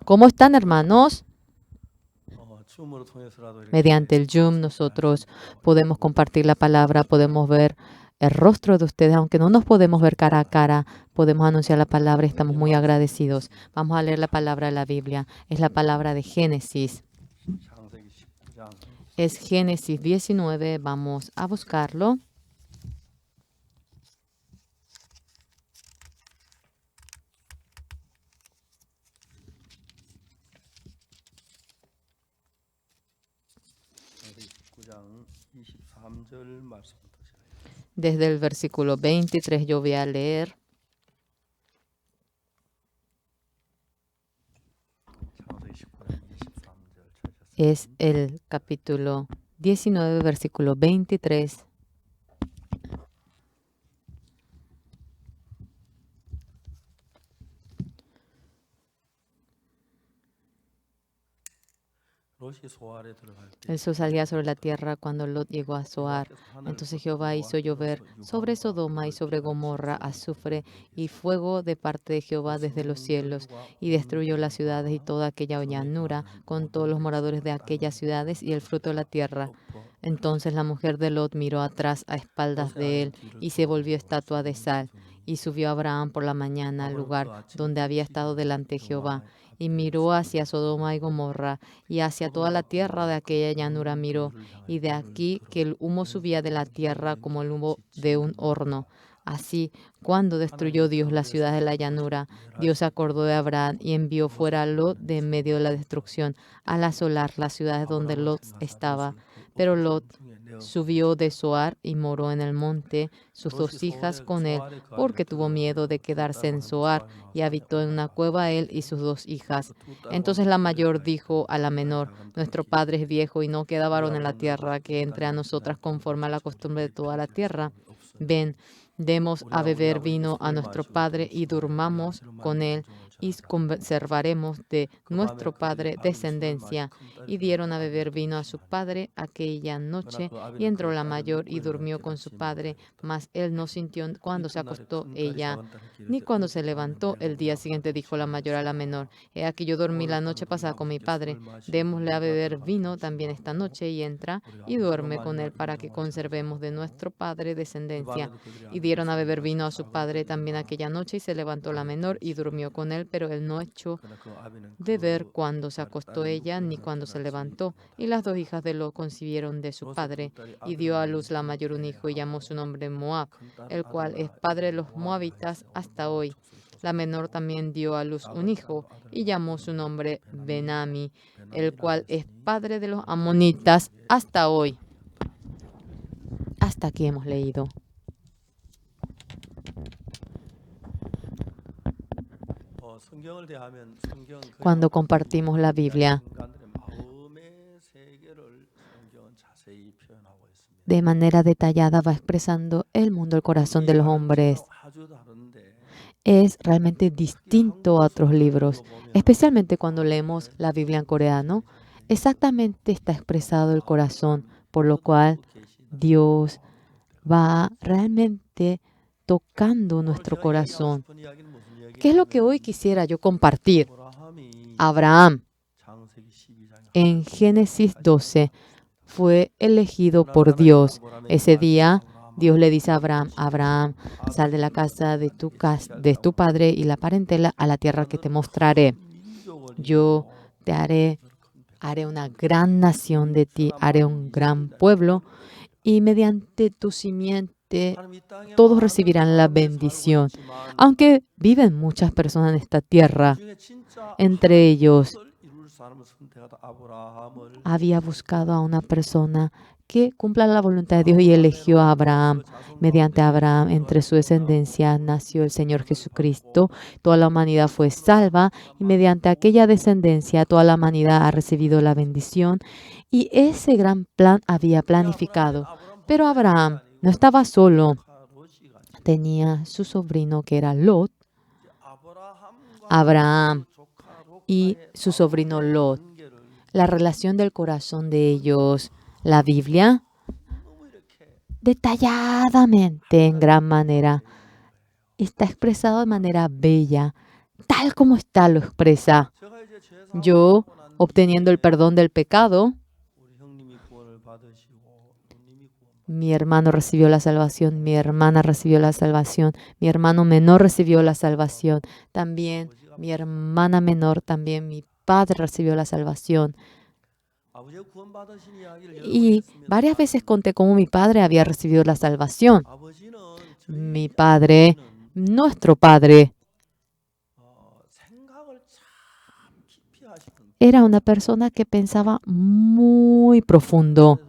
¿Cómo están, hermanos? Mediante el Zoom nosotros podemos compartir la palabra, podemos ver el rostro de ustedes, aunque no nos podemos ver cara a cara, podemos anunciar la palabra y estamos muy agradecidos. Vamos a leer la palabra de la Biblia. Es la palabra de Génesis. Es Génesis 19. Vamos a buscarlo. Desde el versículo 23 yo voy a leer. Es el capítulo 19, versículo 23. El sol salía sobre la tierra cuando Lot llegó a Zoar. Entonces Jehová hizo llover sobre Sodoma y sobre Gomorra azufre y fuego de parte de Jehová desde los cielos, y destruyó las ciudades y toda aquella llanura, con todos los moradores de aquellas ciudades y el fruto de la tierra. Entonces la mujer de Lot miró atrás a espaldas de él y se volvió estatua de sal. Y subió Abraham por la mañana al lugar donde había estado delante de Jehová, y miró hacia Sodoma y Gomorra, y hacia toda la tierra de aquella llanura miró, y de aquí que el humo subía de la tierra como el humo de un horno. Así, cuando destruyó Dios la ciudad de la llanura, Dios se acordó de Abraham y envió fuera a Lot de en medio de la destrucción, al asolar las ciudades donde Lot estaba. Pero Lot subió de Zoar y moró en el monte, sus dos hijas con él, porque tuvo miedo de quedarse en Zoar, y habitó en una cueva él y sus dos hijas. Entonces la mayor dijo a la menor: nuestro padre es viejo y no queda varón en la tierra que entre a nosotras conforme a la costumbre de toda la tierra. Ven, demos a beber vino a nuestro padre y durmamos con él y conservaremos de nuestro padre descendencia. Y dieron a beber vino a su padre aquella noche, y entró la mayor y durmió con su padre, mas él no sintió cuando se acostó ella, ni cuando se levantó. El día siguiente dijo la mayor a la menor: he aquí yo dormí la noche pasada con mi padre, démosle a beber vino también esta noche, y entra y duerme con él para que conservemos de nuestro padre descendencia. Y dieron a beber vino a su padre también aquella noche, y se levantó la menor y durmió con él, pero él no echó de ver cuando se acostó ella, ni cuando se levantó. Y las dos hijas de Lot concibieron de su padre, y dio a luz la mayor un hijo, y llamó su nombre Moab, el cual es padre de los moabitas hasta hoy. La menor también dio a luz un hijo, y llamó su nombre Benami, el cual es padre de los amonitas hasta hoy. Hasta aquí hemos leído. Cuando compartimos la Biblia de manera detallada, va expresando el mundo, el corazón de los hombres. Es realmente distinto a otros libros, especialmente cuando leemos la Biblia en coreano. Exactamente está expresado el corazón, por lo cual Dios va realmente tocando nuestro corazón. ¿Qué es lo que hoy quisiera yo compartir? Abraham, en Génesis 12, fue elegido por Dios. Ese día, Dios le dice a Abraham: Abraham, sal de la casa de tu padre y la parentela a la tierra que te mostraré. Yo te haré una gran nación de ti, haré un gran pueblo, y mediante tu simiente todos recibirán la bendición. Aunque viven muchas personas en esta tierra, entre ellos había buscado a una persona que cumpla la voluntad de Dios, y eligió a Abraham. Mediante Abraham, entre su descendencia, nació el Señor Jesucristo. Toda la humanidad fue salva, y mediante aquella descendencia toda la humanidad ha recibido la bendición. Y ese gran plan había planificado. Pero Abraham no estaba solo. Tenía su sobrino, que era Lot. Abraham y su sobrino Lot, la relación del corazón de ellos, la Biblia, detalladamente, en gran manera, está expresado de manera bella, tal como está lo expresa. yo obteniendo el perdón del pecado, mi hermano recibió la salvación, mi hermana recibió la salvación, mi hermano menor recibió la salvación, también mi hermana menor, también mi padre recibió la salvación. Y varias veces conté cómo mi padre había recibido la salvación. Mi padre, nuestro padre, era una persona que pensaba muy profundo.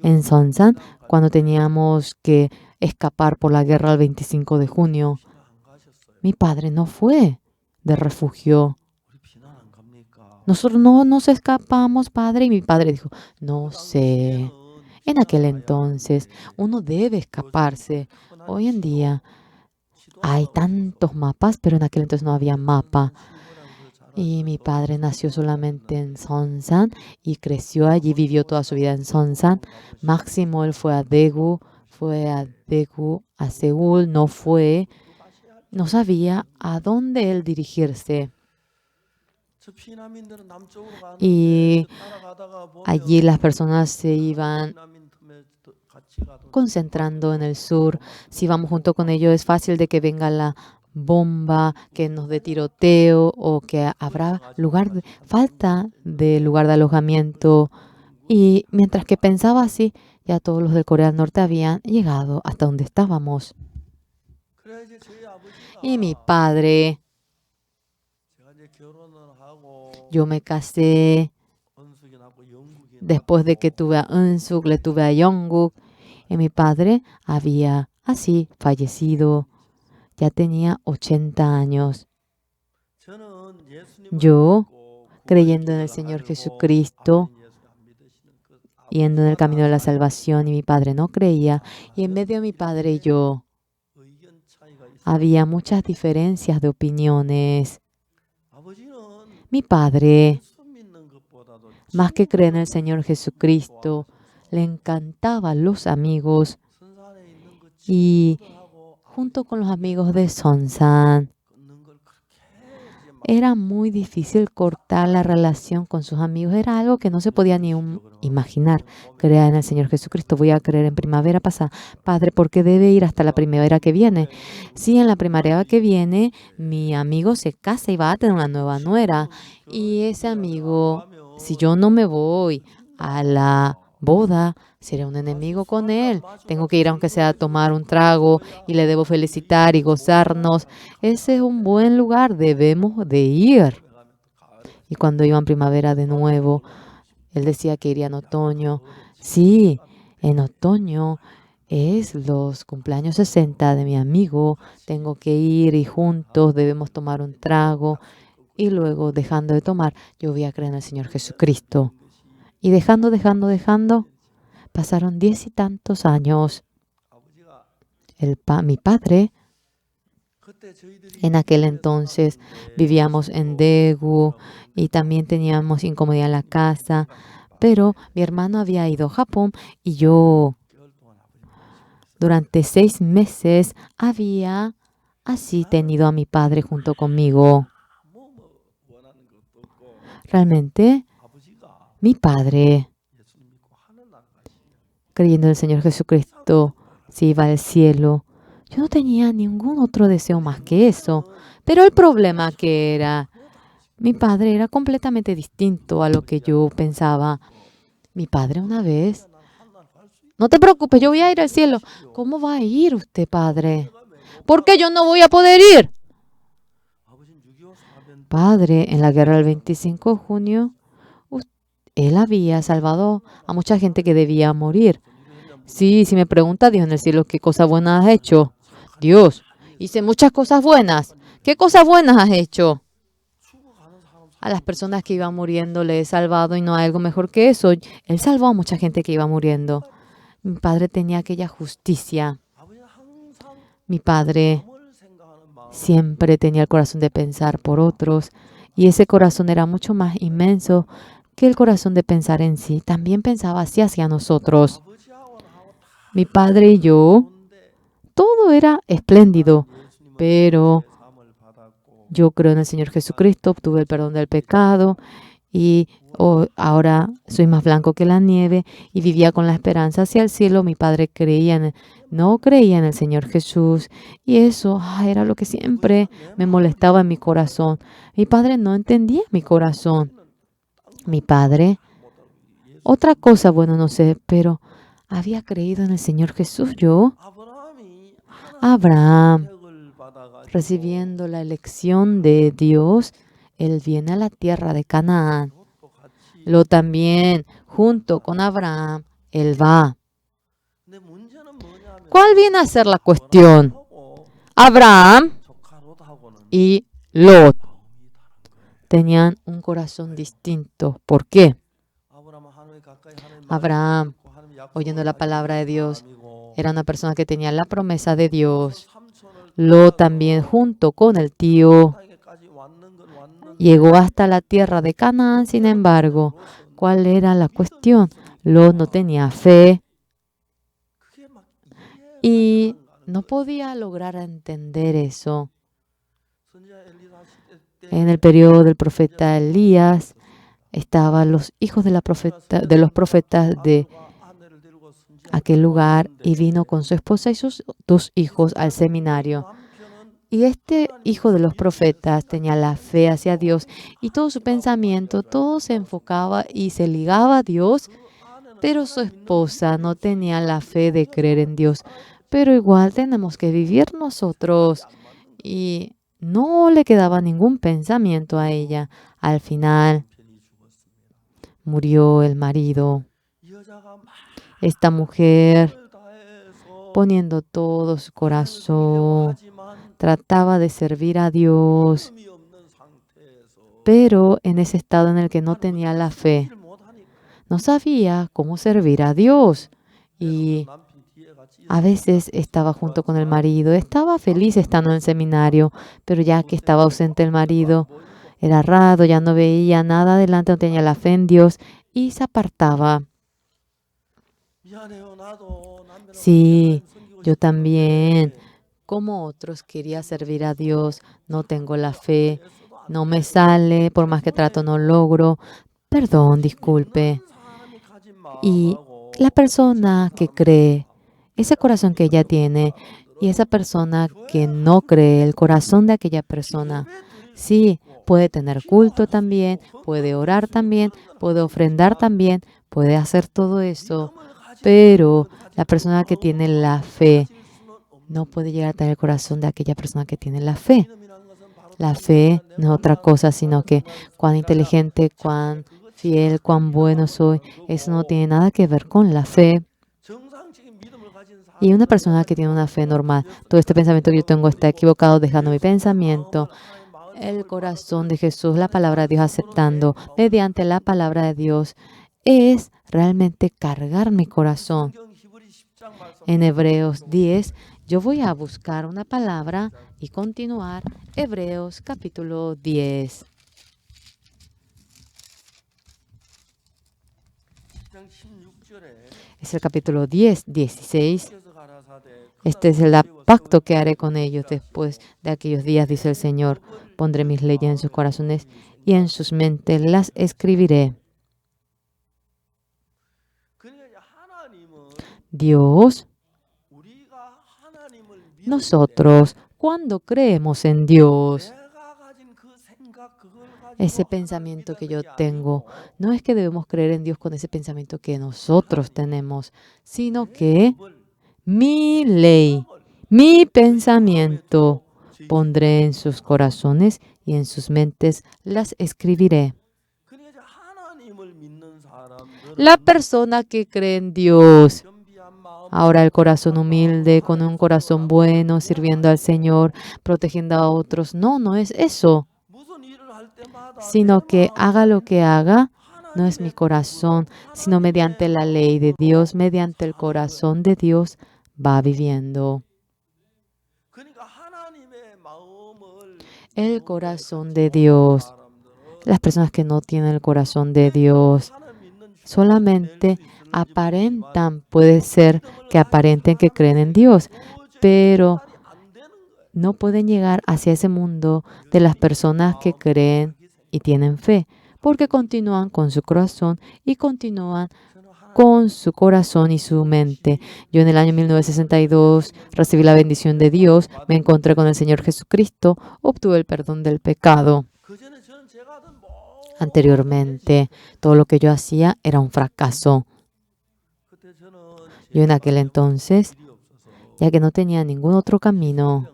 En Sonsan, cuando teníamos que escapar por la guerra el 25 de junio, mi padre no fue de refugio. Nosotros no nos escapamos, padre, y mi padre dijo, no sé. En aquel entonces, uno debe escaparse. Hoy en día hay tantos mapas, pero en aquel entonces no había mapa. Y mi padre nació solamente en Sonsan y creció allí, vivió toda su vida en Sonsan. Máximo él fue a Daegu, a Seúl, no sabía a dónde él dirigirse. Y allí las personas se iban concentrando en el sur. Si vamos junto con ellos, es fácil de que venga la bomba, que nos dé tiroteo o que habrá falta de lugar de alojamiento. Y mientras que pensaba así, ya todos los de Corea del Norte habían llegado hasta donde estábamos. Y mi padre, yo me casé después de que tuve a Eun-suk, le tuve a Jungkook. Y mi padre había así fallecido. Ya tenía 80 años. Yo, creyendo en el Señor Jesucristo, yendo en el camino de la salvación, y mi padre no creía. Y en medio de mi padre y yo, había muchas diferencias de opiniones. Mi padre, más que creer en el Señor Jesucristo, le encantaban los amigos. Y junto con los amigos de Sonsan, era muy difícil cortar la relación con sus amigos. Era algo que no se podía ni imaginar. Creer en el Señor Jesucristo. Voy a creer en primavera pasada. Padre, ¿por qué debe ir hasta la primavera que viene? Sí, en la primavera que viene, mi amigo se casa y va a tener una nueva nuera. Y ese amigo, si yo no me voy a la boda, seré un enemigo con él. Tengo que ir aunque sea a tomar un trago y le debo felicitar y gozarnos. Ese es un buen lugar, debemos de ir. Y cuando iba en primavera de nuevo, él decía que iría en otoño. Sí, en otoño es los cumpleaños 60 de mi amigo. Tengo que ir y juntos debemos tomar un trago. Y luego, dejando de tomar, yo voy a creer en el Señor Jesucristo. Y dejando, pasaron 10 y tantos años. Mi padre, en aquel entonces vivíamos en Daegu y también teníamos incomodidad en la casa, pero mi hermano había ido a Japón y yo durante 6 meses había así tenido a mi padre junto conmigo. Realmente, mi padre, creyendo en el Señor Jesucristo, se iba al cielo. Yo no tenía ningún otro deseo más que eso. Pero el problema que era, mi padre era completamente distinto a lo que yo pensaba. Mi padre una vez, no te preocupes, yo voy a ir al cielo. ¿Cómo va a ir usted, padre? ¿Por qué yo no voy a poder ir? Padre, en la guerra del 25 de junio, él había salvado a mucha gente que debía morir. Sí, si me pregunta Dios en el cielo, ¿qué cosas buenas has hecho? Dios, hice muchas cosas buenas. ¿Qué cosas buenas has hecho? A las personas que iban muriendo le he salvado y no hay algo mejor que eso. Él salvó a mucha gente que iba muriendo. Mi padre tenía aquella justicia. Mi padre siempre tenía el corazón de pensar por otros y ese corazón era mucho más inmenso que el corazón de pensar en sí. También pensaba así hacia nosotros. Mi padre y yo, todo era espléndido, pero yo creo en el Señor Jesucristo, obtuve el perdón del pecado y ahora soy más blanco que la nieve y vivía con la esperanza hacia el cielo. Mi padre no creía en el Señor Jesús y eso era lo que siempre me molestaba en mi corazón. Mi padre no entendía mi corazón. Mi padre, otra cosa, bueno, no sé, pero había creído en el Señor Jesús. Abraham, recibiendo la elección de Dios, él viene a la tierra de Canaán. Lo también, junto con Abraham, él va. ¿Cuál viene a ser la cuestión? Abraham y Lot tenían un corazón distinto. ¿Por qué? Abraham, oyendo la palabra de Dios, era una persona que tenía la promesa de Dios. Lot también, junto con el tío, llegó hasta la tierra de Canaán. Sin embargo, ¿cuál era la cuestión? Lot no tenía fe y no podía lograr entender eso. En el periodo del profeta Elías estaban los hijos de los profetas de aquel lugar y vino con su esposa y sus 2 hijos al seminario. Y este hijo de los profetas tenía la fe hacia Dios y todo su pensamiento, todo se enfocaba y se ligaba a Dios, pero su esposa no tenía la fe de creer en Dios. Pero igual tenemos que vivir nosotros y no le quedaba ningún pensamiento a ella. Al final murió el marido. Esta mujer, poniendo todo su corazón, trataba de servir a Dios, pero en ese estado en el que no tenía la fe, no sabía cómo servir a Dios. Y a veces estaba junto con el marido, estaba feliz estando en el seminario, pero ya que estaba ausente el marido, era raro, ya no veía nada adelante, no tenía la fe en Dios y se apartaba. Sí, yo también, como otros, quería servir a Dios, no tengo la fe, no me sale, por más que trato no logro. Perdón, disculpe. Y la persona que cree, ese corazón que ella tiene, y esa persona que no cree, el corazón de aquella persona, sí, puede tener culto también, puede orar también, puede ofrendar también, puede hacer todo eso, pero la persona que tiene la fe no puede llegar a tener el corazón de aquella persona que tiene la fe. La fe no es otra cosa, sino que cuán inteligente, cuán fiel, cuán bueno soy. Eso no tiene nada que ver con la fe. Y una persona que tiene una fe normal, todo este pensamiento que yo tengo está equivocado, dejando mi pensamiento, el corazón de Jesús, la palabra de Dios, aceptando mediante la palabra de Dios, es realmente cargar mi corazón. En Hebreos 10, yo voy a buscar una palabra y continuar. Hebreos capítulo 10. Es el capítulo 10, 16. Este es el pacto que haré con ellos después de aquellos días, dice el Señor. Pondré mis leyes en sus corazones y en sus mentes las escribiré. Dios, nosotros, cuando creemos en Dios, ese pensamiento que yo tengo, no es que debemos creer en Dios con ese pensamiento que nosotros tenemos, sino que mi ley, mi pensamiento, pondré en sus corazones y en sus mentes las escribiré. La persona que cree en Dios, ahora el corazón humilde, con un corazón bueno, sirviendo al Señor, protegiendo a otros, no es eso, sino que haga lo que haga, no es mi corazón, sino mediante la ley de Dios, mediante el corazón de Dios, va viviendo. El corazón de Dios. Las personas que no tienen el corazón de Dios solamente aparentan, puede ser que aparenten que creen en Dios, pero no pueden llegar hacia ese mundo de las personas que creen y tienen fe, porque continúan con su corazón y continúan con su corazón y su mente. Yo en el año 1962 recibí la bendición de Dios, me encontré con el Señor Jesucristo, obtuve el perdón del pecado. Anteriormente, todo lo que yo hacía era un fracaso. Yo en aquel entonces, ya que no tenía ningún otro camino,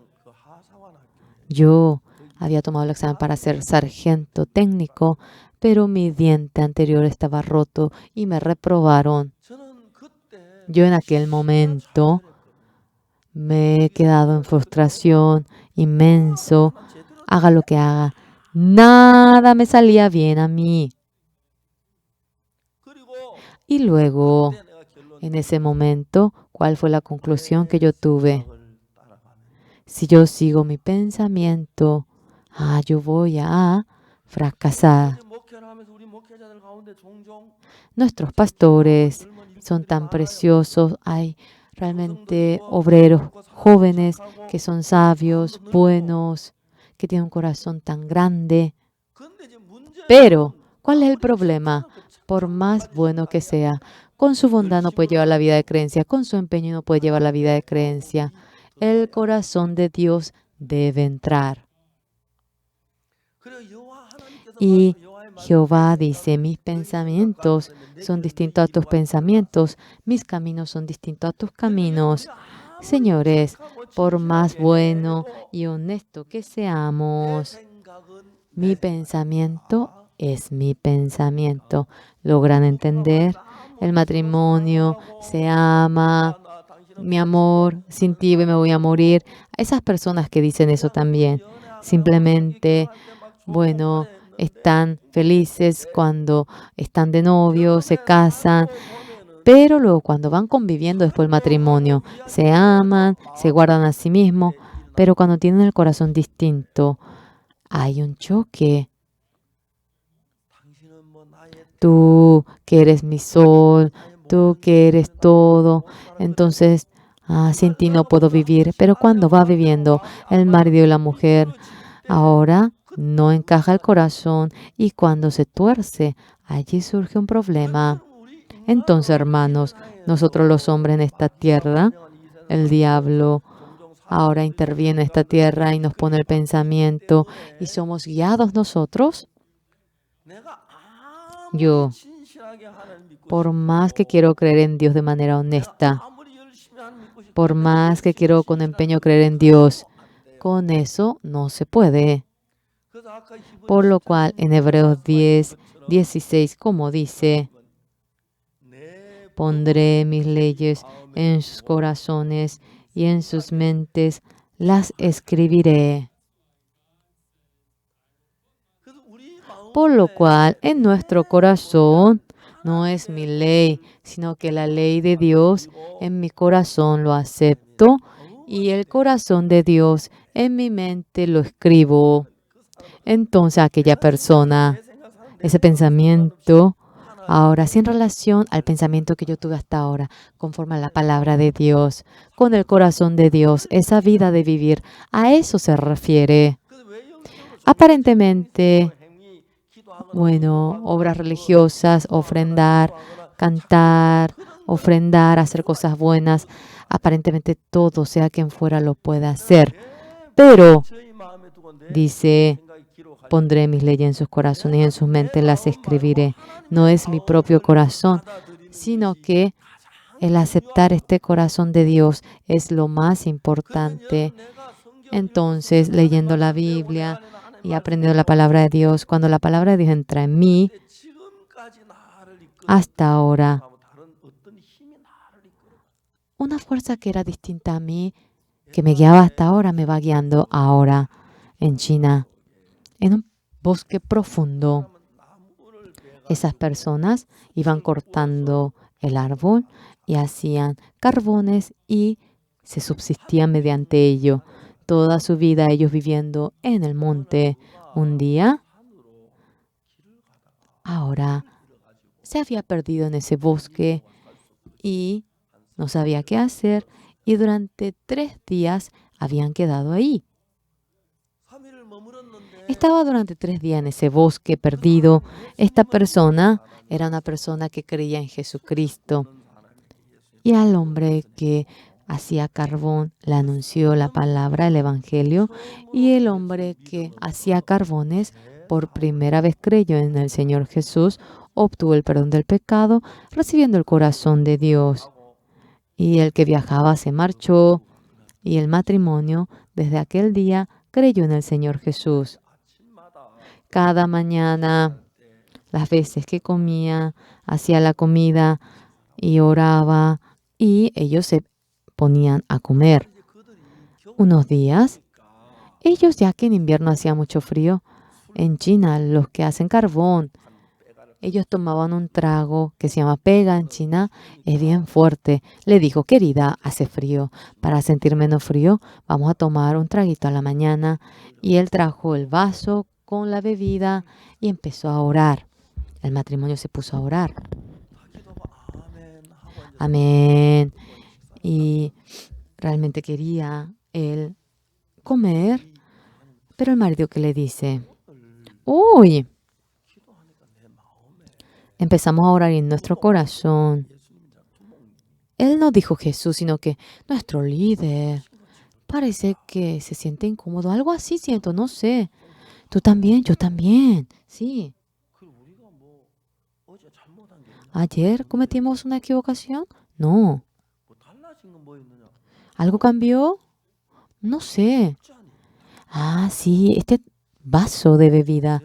yo había tomado el examen para ser sargento técnico, pero mi diente anterior estaba roto y me reprobaron. Yo en aquel momento me he quedado en frustración inmenso. Haga lo que haga, nada me salía bien a mí. Y luego, en ese momento, ¿cuál fue la conclusión que yo tuve? Si yo sigo mi pensamiento, yo voy a fracasar. Nuestros pastores son tan preciosos. Hay realmente obreros jóvenes que son sabios, buenos, que tienen un corazón tan grande. Pero, ¿cuál es el problema? Por más bueno que sea, con su bondad no puede llevar la vida de creencia, con su empeño no puede llevar la vida de creencia. El corazón de Dios debe entrar. Y Jehová dice, mis pensamientos son distintos a tus pensamientos, mis caminos son distintos a tus caminos. Señores, por más bueno y honesto que seamos, mi pensamiento es mi pensamiento. ¿Logran entender? El matrimonio se ama, mi amor, sin ti me voy a morir. Esas personas que dicen eso también, simplemente, bueno, están felices cuando están de novio, se casan, pero luego cuando van conviviendo después del matrimonio, se aman, se guardan a sí mismos, pero cuando tienen el corazón distinto, hay un choque. Tú que eres mi sol, tú que eres todo, entonces sin ti no puedo vivir. Pero cuando va viviendo el marido y la mujer, ahora no encaja el corazón y cuando se tuerce, allí surge un problema. Entonces, hermanos, nosotros los hombres en esta tierra, el diablo ahora interviene en esta tierra y nos pone el pensamiento y somos guiados nosotros. Yo, por más que quiero creer en Dios de manera honesta, por más que quiero con empeño creer en Dios, con eso no se puede. Por lo cual en Hebreos 10:16, como dice, pondré mis leyes en sus corazones y en sus mentes las escribiré. Por lo cual en nuestro corazón no es mi ley, sino que la ley de Dios en mi corazón lo acepto y el corazón de Dios en mi mente lo escribo. Entonces aquella persona, ese pensamiento, ahora sin relación al pensamiento que yo tuve hasta ahora, conforme a la palabra de Dios, con el corazón de Dios, esa vida de vivir, a eso se refiere. Aparentemente, bueno, obras religiosas, ofrendar, cantar, ofrendar, hacer cosas buenas, aparentemente todo, sea quien fuera, lo puede hacer. Pero, dice, pondré mis leyes en sus corazones y en sus mentes las escribiré. No es mi propio corazón, sino que el aceptar este corazón de Dios es lo más importante. Entonces, leyendo la Biblia y aprendiendo la palabra de Dios, cuando la palabra de Dios entra en mí, hasta ahora, una fuerza que era distinta a mí, que me guiaba hasta ahora, me va guiando ahora en China, en un bosque profundo. Esas personas iban cortando el árbol y hacían carbones y se subsistían mediante ello. Toda su vida ellos viviendo en el monte. Un día, ahora, se había perdido en ese bosque y no sabía qué hacer. Y durante 3 días habían quedado ahí. Estaba durante 3 días en ese bosque perdido. Esta persona era una persona que creía en Jesucristo. Y al hombre que hacía carbón le anunció la palabra, el Evangelio. Y el hombre que hacía carbones por primera vez creyó en el Señor Jesús, obtuvo el perdón del pecado, recibiendo el corazón de Dios. Y el que viajaba se marchó. Y el matrimonio, desde aquel día, creyó en el Señor Jesús. Cada mañana, las veces que comía, hacía la comida y oraba, y ellos se ponían a comer. Unos días, ellos, ya que en invierno hacía mucho frío, en China, los que hacen carbón, ellos tomaban un trago que se llama pega en China, es bien fuerte. Le dijo, querida, hace frío. Para sentir menos frío, vamos a tomar un traguito a la mañana. Y él trajo el vaso con la bebida y empezó a orar. El matrimonio se puso a orar. Amén. Y realmente quería él comer, pero el marido que le dice, uy, empezamos a orar en nuestro corazón. Él no dijo Jesús, sino que nuestro líder. Parece que se siente incómodo. Algo así siento, no sé. Tú también, yo también. Sí. ¿Ayer cometimos una equivocación? No. ¿Algo cambió? No sé. Ah, sí, este vaso de bebida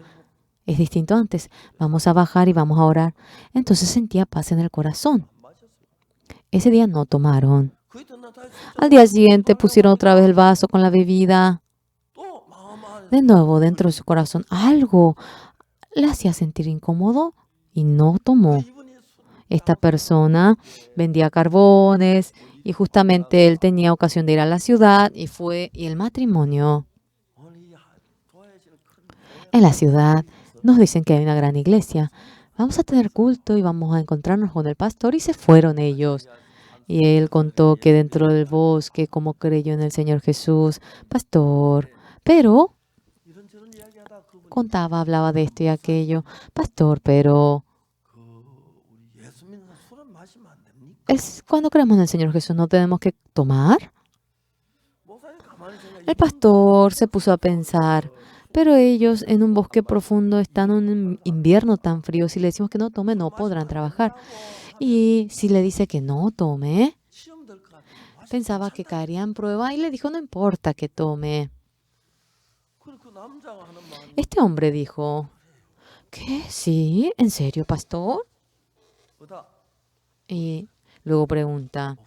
es distinto antes. Vamos a bajar y vamos a orar. Entonces sentía paz en el corazón. Ese día no tomaron. Al día siguiente pusieron otra vez el vaso con la bebida. De nuevo, dentro de su corazón, algo le hacía sentir incómodo y no tomó. Esta persona vendía carbones y justamente él tenía ocasión de ir a la ciudad y el matrimonio. En la ciudad nos dicen que hay una gran iglesia. Vamos a tener culto y vamos a encontrarnos con el pastor, y se fueron ellos. Y él contó que dentro del bosque, como creyó en el Señor Jesús, pastor, pero contaba, hablaba de esto y aquello, pastor, pero cuando creemos en el Señor Jesús no tenemos que tomar. El pastor se puso a pensar, pero ellos en un bosque profundo están en un invierno tan frío. Si le decimos que no tome, no podrán trabajar. Y si le dice que no tome, pensaba que caería en prueba y le dijo, no importa que tome. Este hombre dijo, ¿qué? ¿Sí? ¿En serio, pastor? Y luego pregunta,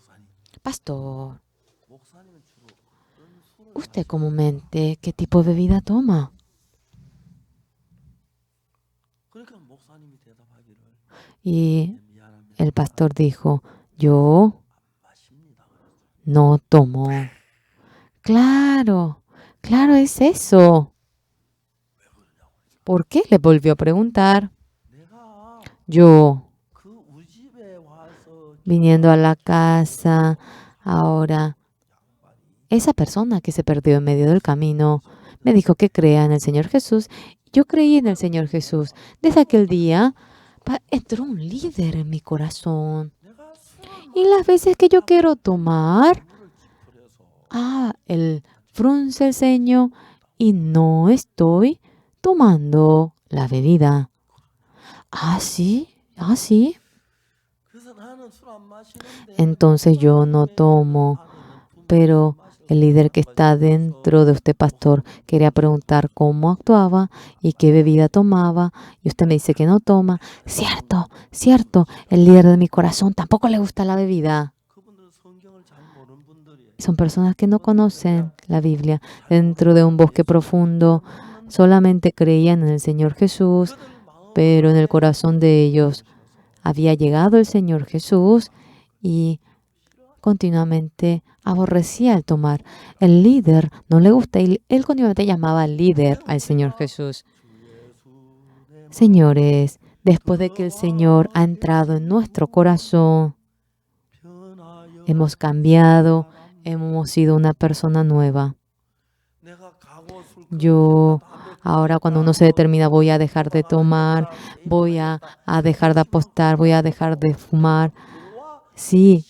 pastor, ¿usted comúnmente qué tipo de bebida toma? Y el pastor dijo, yo no tomo. Claro, claro, es eso. ¿Por qué? Le volvió a preguntar. Yo, viniendo a la casa, ahora, esa persona que se perdió en medio del camino me dijo que crea en el Señor Jesús. Yo creí en el Señor Jesús. Desde aquel día entró un líder en mi corazón. Y las veces que yo quiero tomar, él frunce el ceño y no estoy tomando la bebida. ¿Ah, sí? ¿Ah, sí? Entonces yo no tomo, pero el líder que está dentro de usted, pastor, quería preguntar cómo actuaba y qué bebida tomaba, y usted me dice que no toma. Cierto, cierto, el líder de mi corazón tampoco le gusta la bebida. Son personas que no conocen la Biblia. Dentro de un bosque profundo, solamente creían en el Señor Jesús, pero en el corazón de ellos había llegado el Señor Jesús y continuamente aborrecía el tomar. El líder no le gusta y él continuamente llamaba líder al Señor Jesús. Señores, después de que el Señor ha entrado en nuestro corazón, hemos cambiado, hemos sido una persona nueva. Yo, ahora cuando uno se determina, voy a dejar de tomar, voy a dejar de apostar, voy a dejar de fumar. Sí,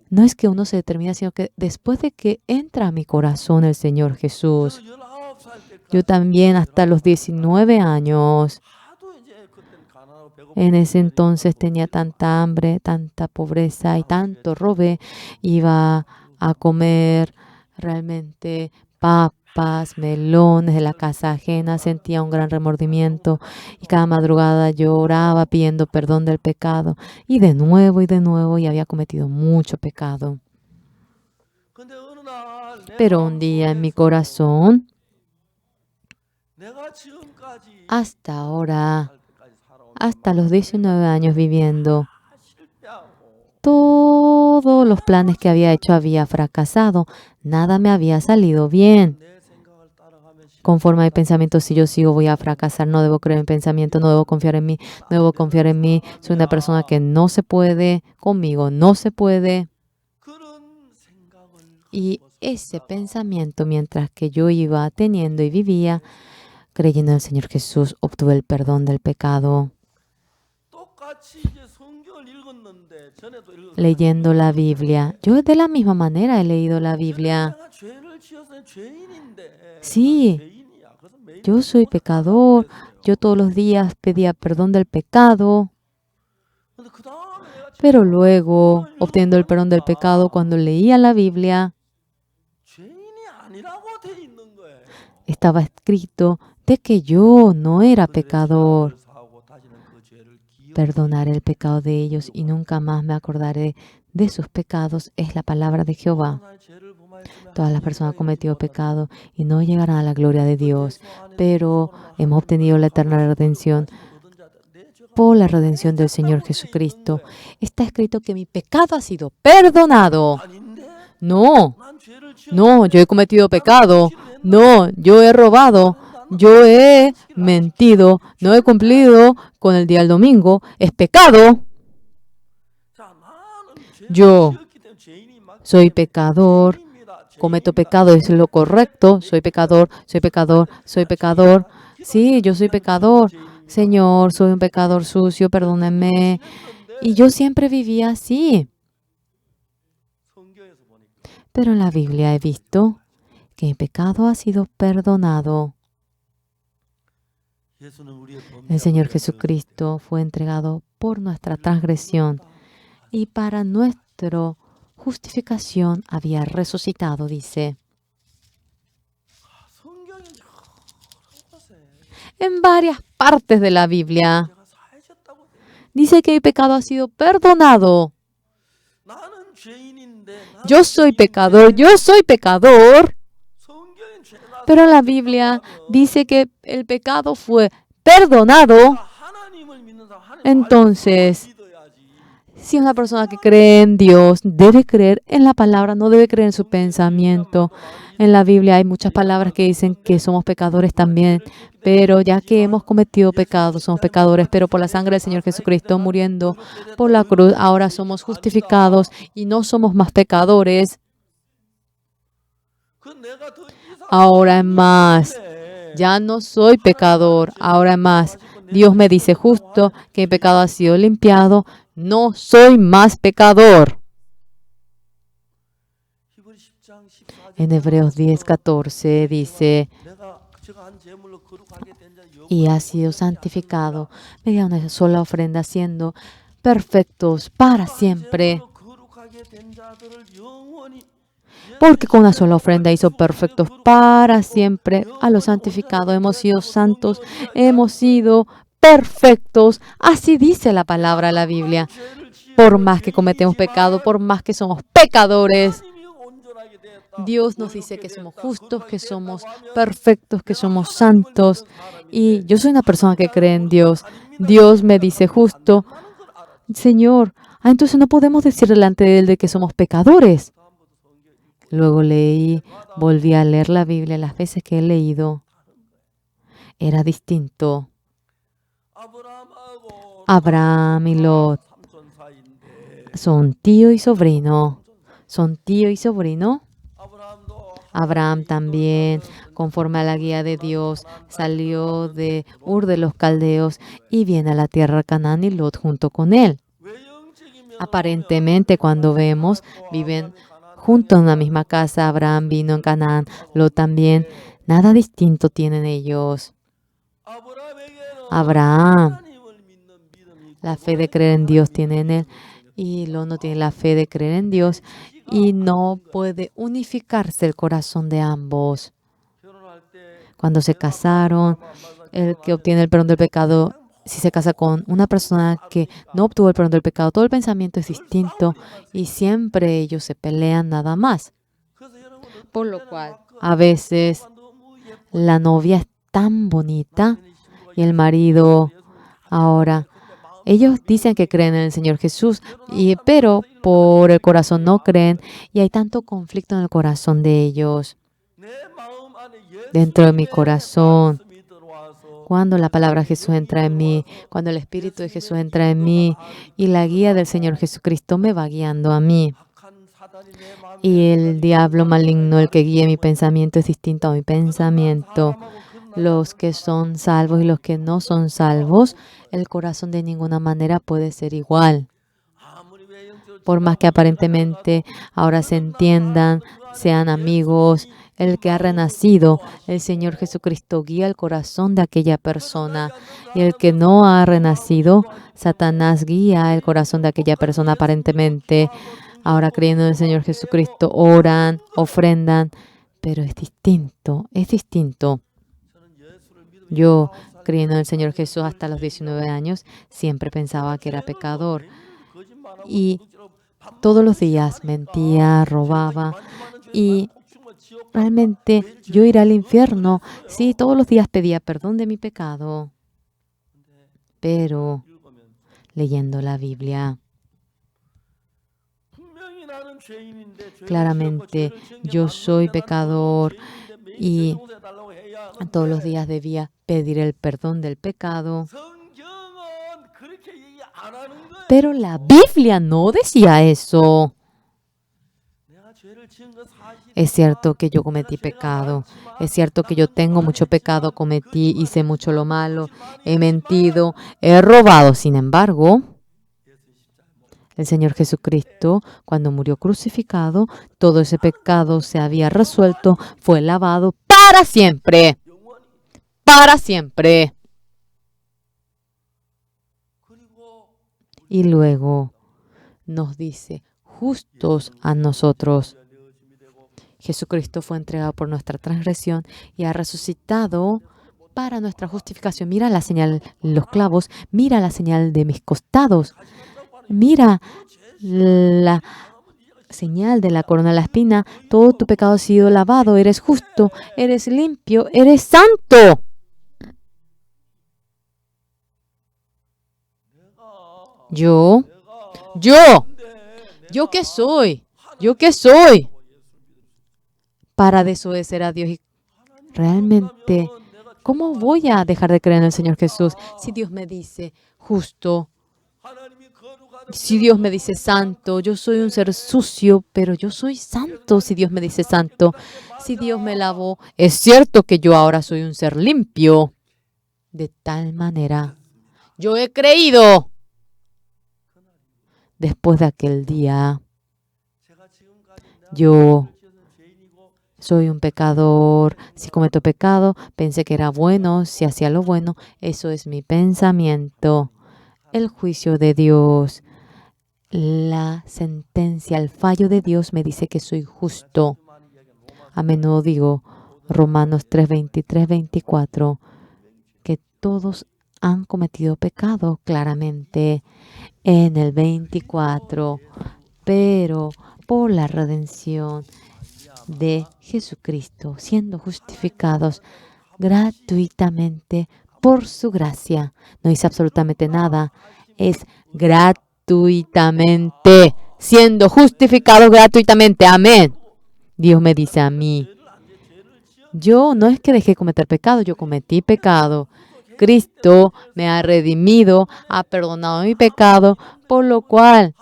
no es que uno se determina, sino que después de que entra a mi corazón el Señor Jesús, yo también hasta los 19 años, en ese entonces tenía tanta hambre, tanta pobreza y tanto robe, iba a comer realmente papas, melones de la casa ajena, sentía un gran remordimiento y cada madrugada yo oraba pidiendo perdón del pecado y de nuevo y había cometido mucho pecado. Pero un día en mi corazón, hasta ahora, hasta los 19 años viviendo, todos los planes que había hecho había fracasado. Nada me había salido bien. Conforme a mi pensamiento, si yo sigo voy a fracasar, no debo creer en pensamiento, no debo confiar en mí, no debo confiar en mí. Soy una persona que no se puede, conmigo no se puede. Y ese pensamiento, mientras que yo iba teniendo y vivía, creyendo en el Señor Jesús, obtuve el perdón del pecado. Leyendo la Biblia. Yo de la misma manera he leído la Biblia. Sí, yo soy pecador. Yo todos los días pedía perdón del pecado. Pero luego, obteniendo el perdón del pecado, cuando leía la Biblia, estaba escrito de que yo no era pecador. Perdonar el pecado de ellos y nunca más me acordaré de sus pecados es la palabra de Jehová. Todas las personas han cometido pecado y no llegarán a la gloria de Dios, pero hemos obtenido la eterna redención por la redención del Señor Jesucristo. Está escrito que mi pecado ha sido perdonado. No, no, yo he cometido pecado. No, yo he robado. Yo he mentido. No he cumplido con el día del domingo. Es pecado. Yo soy pecador. Cometo pecado, es lo correcto. Soy pecador, soy pecador, soy pecador. Sí, yo soy pecador. Señor, soy un pecador sucio, perdónenme. Y yo siempre vivía así. Pero en la Biblia he visto que mi pecado ha sido perdonado. El Señor Jesucristo fue entregado por nuestra transgresión y para nuestra justificación había resucitado, dice. En varias partes de la Biblia dice que mi pecado ha sido perdonado. Yo soy pecador, yo soy pecador. Pero la Biblia dice que el pecado fue perdonado. Entonces, si una persona que cree en Dios debe creer en la palabra, no debe creer en su pensamiento. En la Biblia hay muchas palabras que dicen que somos pecadores también, pero ya que hemos cometido pecados, somos pecadores, pero por la sangre del Señor Jesucristo muriendo por la cruz, ahora somos justificados y no somos más pecadores. Ahora es más, ya no soy pecador, ahora es más. Dios me dice justo que mi pecado ha sido limpiado, no soy más pecador. En Hebreos 10:14 dice, y ha sido santificado mediante una sola ofrenda, siendo perfectos para siempre. Porque con una sola ofrenda hizo perfectos para siempre a los santificados. Hemos sido santos, hemos sido perfectos. Así dice la palabra de la Biblia. Por más que cometemos pecado, por más que somos pecadores, Dios nos dice que somos justos, que somos perfectos, que somos santos. Y yo soy una persona que cree en Dios. Dios me dice justo, Señor, entonces no podemos decir delante de Él de que somos pecadores. Luego volví a leer la Biblia las veces que he leído. Era distinto. Abraham y Lot son tío y sobrino. son tío y sobrino. Abraham también, conforme a la guía de Dios, salió de Ur de los Caldeos y viene a la tierra de Canaán y Lot junto con él. Aparentemente, cuando vemos, viven juntos en la misma casa. Abraham vino en Canaán, Lot también. Nada distinto tienen ellos. Abraham, la fe de creer en Dios tiene en él, y Lot no tiene la fe de creer en Dios, y no puede unificarse el corazón de ambos. Cuando se casaron, el que obtiene el perdón del pecado, si se casa con una persona que no obtuvo el perdón del pecado, todo el pensamiento es distinto y siempre ellos se pelean nada más. Por lo cual, a veces la novia es tan bonita y el marido ahora, ellos dicen que creen en el Señor Jesús, pero por el corazón no creen y hay tanto conflicto en el corazón de ellos. Dentro de mi corazón, cuando la palabra Jesús entra en mí, cuando el Espíritu de Jesús entra en mí y la guía del Señor Jesucristo me va guiando a mí. Y el diablo maligno, el que guíe mi pensamiento, es distinto a mi pensamiento. Los que son salvos y los que no son salvos, el corazón de ninguna manera puede ser igual. Por más que aparentemente ahora se entiendan, sean amigos, el que ha renacido, el Señor Jesucristo guía el corazón de aquella persona. Y el que no ha renacido, Satanás guía el corazón de aquella persona aparentemente. Ahora creyendo en el Señor Jesucristo, oran, ofrendan, pero es distinto, es distinto. Yo, creyendo en el Señor Jesús hasta los 19 años, siempre pensaba que era pecador. Y todos los días mentía, robaba. Y realmente yo iré al infierno. Sí, todos los días pedía perdón de mi pecado. Pero leyendo la Biblia, claramente yo soy pecador y todos los días debía pedir el perdón del pecado. Pero la Biblia no decía eso. Es cierto que yo cometí pecado. Es cierto que yo tengo mucho pecado, cometí, hice mucho lo malo, he mentido, he robado. Sin embargo, el Señor Jesucristo, cuando murió crucificado, todo ese pecado se había resuelto, fue lavado para siempre. Para siempre. Y luego nos dice, justos a nosotros. Jesucristo fue entregado por nuestra transgresión y ha resucitado para nuestra justificación. Mira la señal, los clavos, mira la señal de mis costados. Mira la señal de la corona de la espina. Todo tu pecado ha sido lavado. Eres justo, eres limpio, eres santo. ¿Yo qué soy? ¿Yo qué soy? Para desobedecer a Dios. Y realmente, ¿cómo voy a dejar de creer en el Señor Jesús si Dios me dice justo? Si Dios me dice santo, yo soy un ser sucio, pero yo soy santo si Dios me dice santo. Si Dios me lavó, es cierto que yo ahora soy un ser limpio. De tal manera, yo he creído. Después de aquel día, yo soy un pecador. Si cometo pecado, pensé que era bueno. Si hacía lo bueno, eso es mi pensamiento. El juicio de Dios, la sentencia, el fallo de Dios me dice que soy justo. A menudo digo, Romanos 3, 23, 24, que todos han cometido pecado claramente en el 24, pero por la redención de Jesucristo, siendo justificados gratuitamente por su gracia. No hice absolutamente nada, es gratuitamente, siendo justificados gratuitamente. Amén. Dios me dice a mí, yo no es que dejé de cometer pecado, yo cometí pecado. Cristo me ha redimido, ha perdonado mi pecado, por lo cual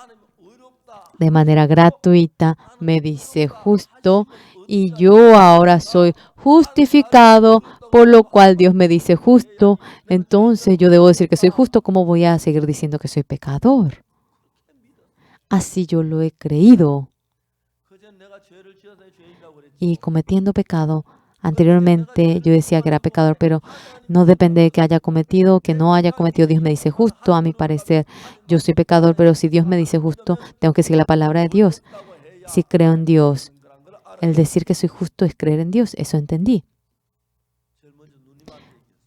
de manera gratuita, me dice justo, y yo ahora soy justificado, por lo cual Dios me dice justo. Entonces yo debo decir que soy justo. ¿Cómo voy a seguir diciendo que soy pecador? Así yo lo he creído. Y cometiendo pecado, anteriormente yo decía que era pecador, pero no depende de que haya cometido o que no haya cometido. Dios me dice justo, a mi parecer. Yo soy pecador, pero si Dios me dice justo, tengo que seguir la palabra de Dios. Si creo en Dios, el decir que soy justo es creer en Dios. Eso entendí.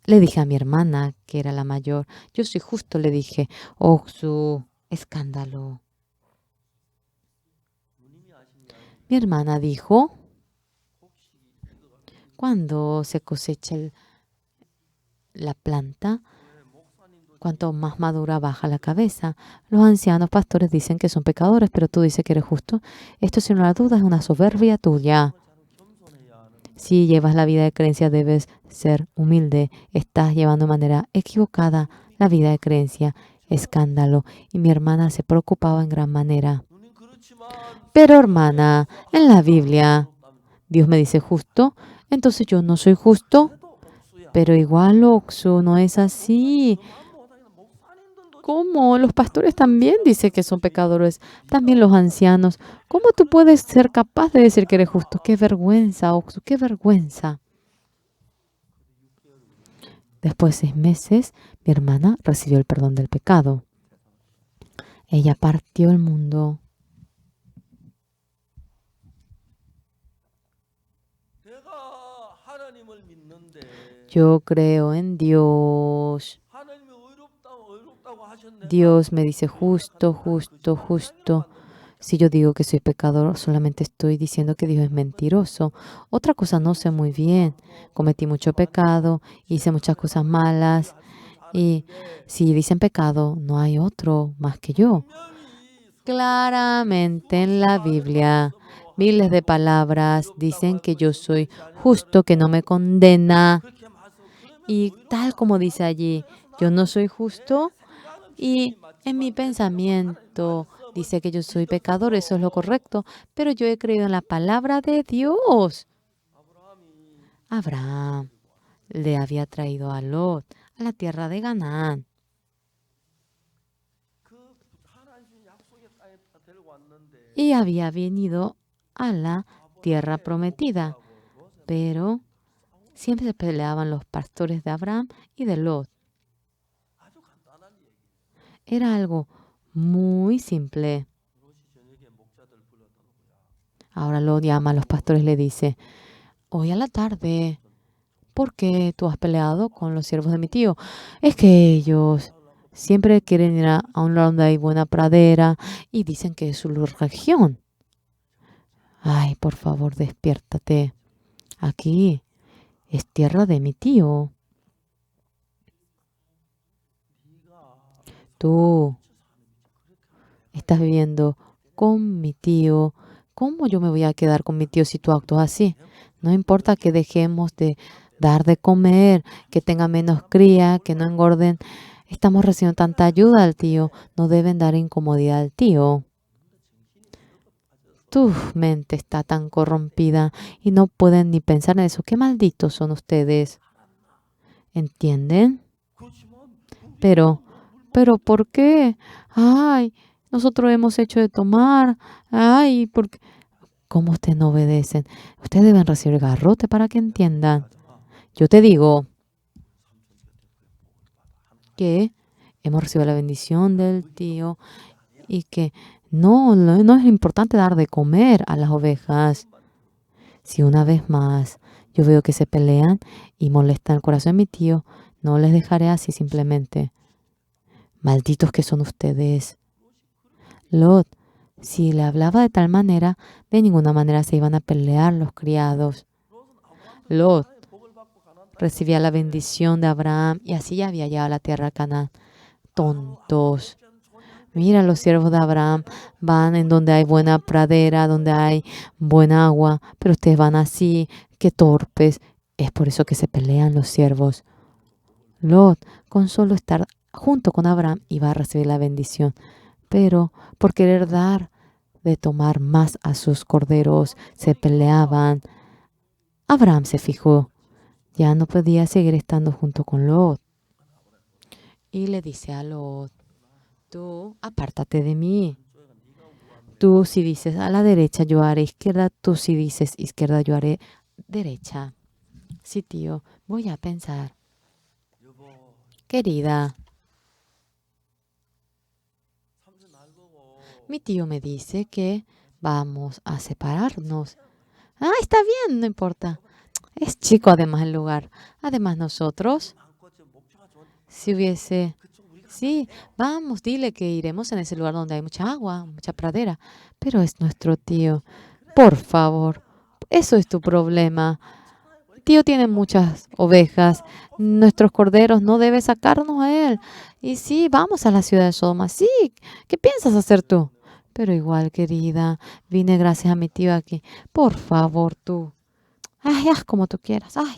Le dije a mi hermana, que era la mayor, yo soy justo, le dije. Oh, su escándalo. Mi hermana dijo, cuando se cosecha la planta, cuanto más madura baja la cabeza. Los ancianos pastores dicen que son pecadores, pero tú dices que eres justo. Esto sin lugar a dudas es una soberbia tuya. Si llevas la vida de creencia, debes ser humilde. Estás llevando de manera equivocada la vida de creencia. Escándalo. Y mi hermana se preocupaba en gran manera. Pero hermana, en la Biblia, Dios me dice justo, entonces yo no soy justo. Pero igual, Oxu, no es así. ¿Cómo? Los pastores también dicen que son pecadores, también los ancianos. ¿Cómo tú puedes ser capaz de decir que eres justo? ¡Qué vergüenza, Oxu! ¡Qué vergüenza! Después de 6 meses, mi hermana recibió el perdón del pecado. Ella partió el mundo. Yo creo en Dios. Dios me dice justo, justo, justo. Si yo digo que soy pecador, solamente estoy diciendo que Dios es mentiroso. Otra cosa no sé muy bien. Cometí mucho pecado, hice muchas cosas malas. Y si dicen pecado, no hay otro más que yo. Claramente en la Biblia, miles de palabras dicen que yo soy justo, que no me condena. Y tal como dice allí, yo no soy justo. Y en mi pensamiento dice que yo soy pecador, eso es lo correcto, pero yo he creído en la palabra de Dios. Abraham le había traído a Lot a la tierra de Canaán. Y había venido a la tierra prometida, pero siempre se peleaban los pastores de Abraham y de Lot. Era algo muy simple. Ahora Lot llama a los pastores y le dice, hoy a la tarde, ¿por qué tú has peleado con los siervos de mi tío? Es que ellos siempre quieren ir a un lugar donde hay buena pradera y dicen que es su región. Ay, por favor, despiértate. Aquí es tierra de mi tío. Tú estás viviendo con mi tío. ¿Cómo yo me voy a quedar con mi tío si tú actúas así? No importa que dejemos de dar de comer, que tenga menos cría, que no engorden. Estamos recibiendo tanta ayuda al tío. No deben dar incomodidad al tío. Tu mente está tan corrompida y no pueden ni pensar en eso. Qué malditos son ustedes. ¿Entienden? Pero, ¿por qué? Ay, nosotros hemos hecho de tomar. Ay, ¿por qué? ¿Cómo ustedes no obedecen? Ustedes deben recibir garrote para que entiendan. Yo te digo que hemos recibido la bendición del tío y que no es importante dar de comer a las ovejas. Si una vez más yo veo que se pelean y molestan el corazón de mi tío, no les dejaré así simplemente. Malditos que son ustedes. Lot, si le hablaba de tal manera, de ninguna manera se iban a pelear los criados. Lot recibía la bendición de Abraham y así ya había llegado a la tierra de Canaán. Tontos. Mira, los siervos de Abraham van en donde hay buena pradera, donde hay buena agua, pero ustedes van así, qué torpes. Es por eso que se pelean los siervos. Lot, con solo estar junto con Abraham, iba a recibir la bendición, pero por querer dar de tomar más a sus corderos. Se peleaban. Abraham se fijó. Ya no podía seguir estando junto con Lot. Y le dice a Lot, tú apártate de mí. Tú si dices a la derecha, yo haré izquierda. Tú si dices izquierda, yo haré derecha. Sí, tío, voy a pensar. Querida, mi tío me dice que vamos a separarnos. Ah, está bien, no importa. Es chico además el lugar. Además nosotros, si hubiese... Sí, vamos, dile que iremos en ese lugar donde hay mucha agua, mucha pradera. Pero es nuestro tío. Por favor, eso es tu problema. Tío tiene muchas ovejas. Nuestros corderos no debe sacarnos a él. Y sí, vamos a la ciudad de Sodoma. Sí, ¿qué piensas hacer tú? Pero igual, querida, vine gracias a mi tío aquí. Por favor, tú. Ay, haz como tú quieras. Ay.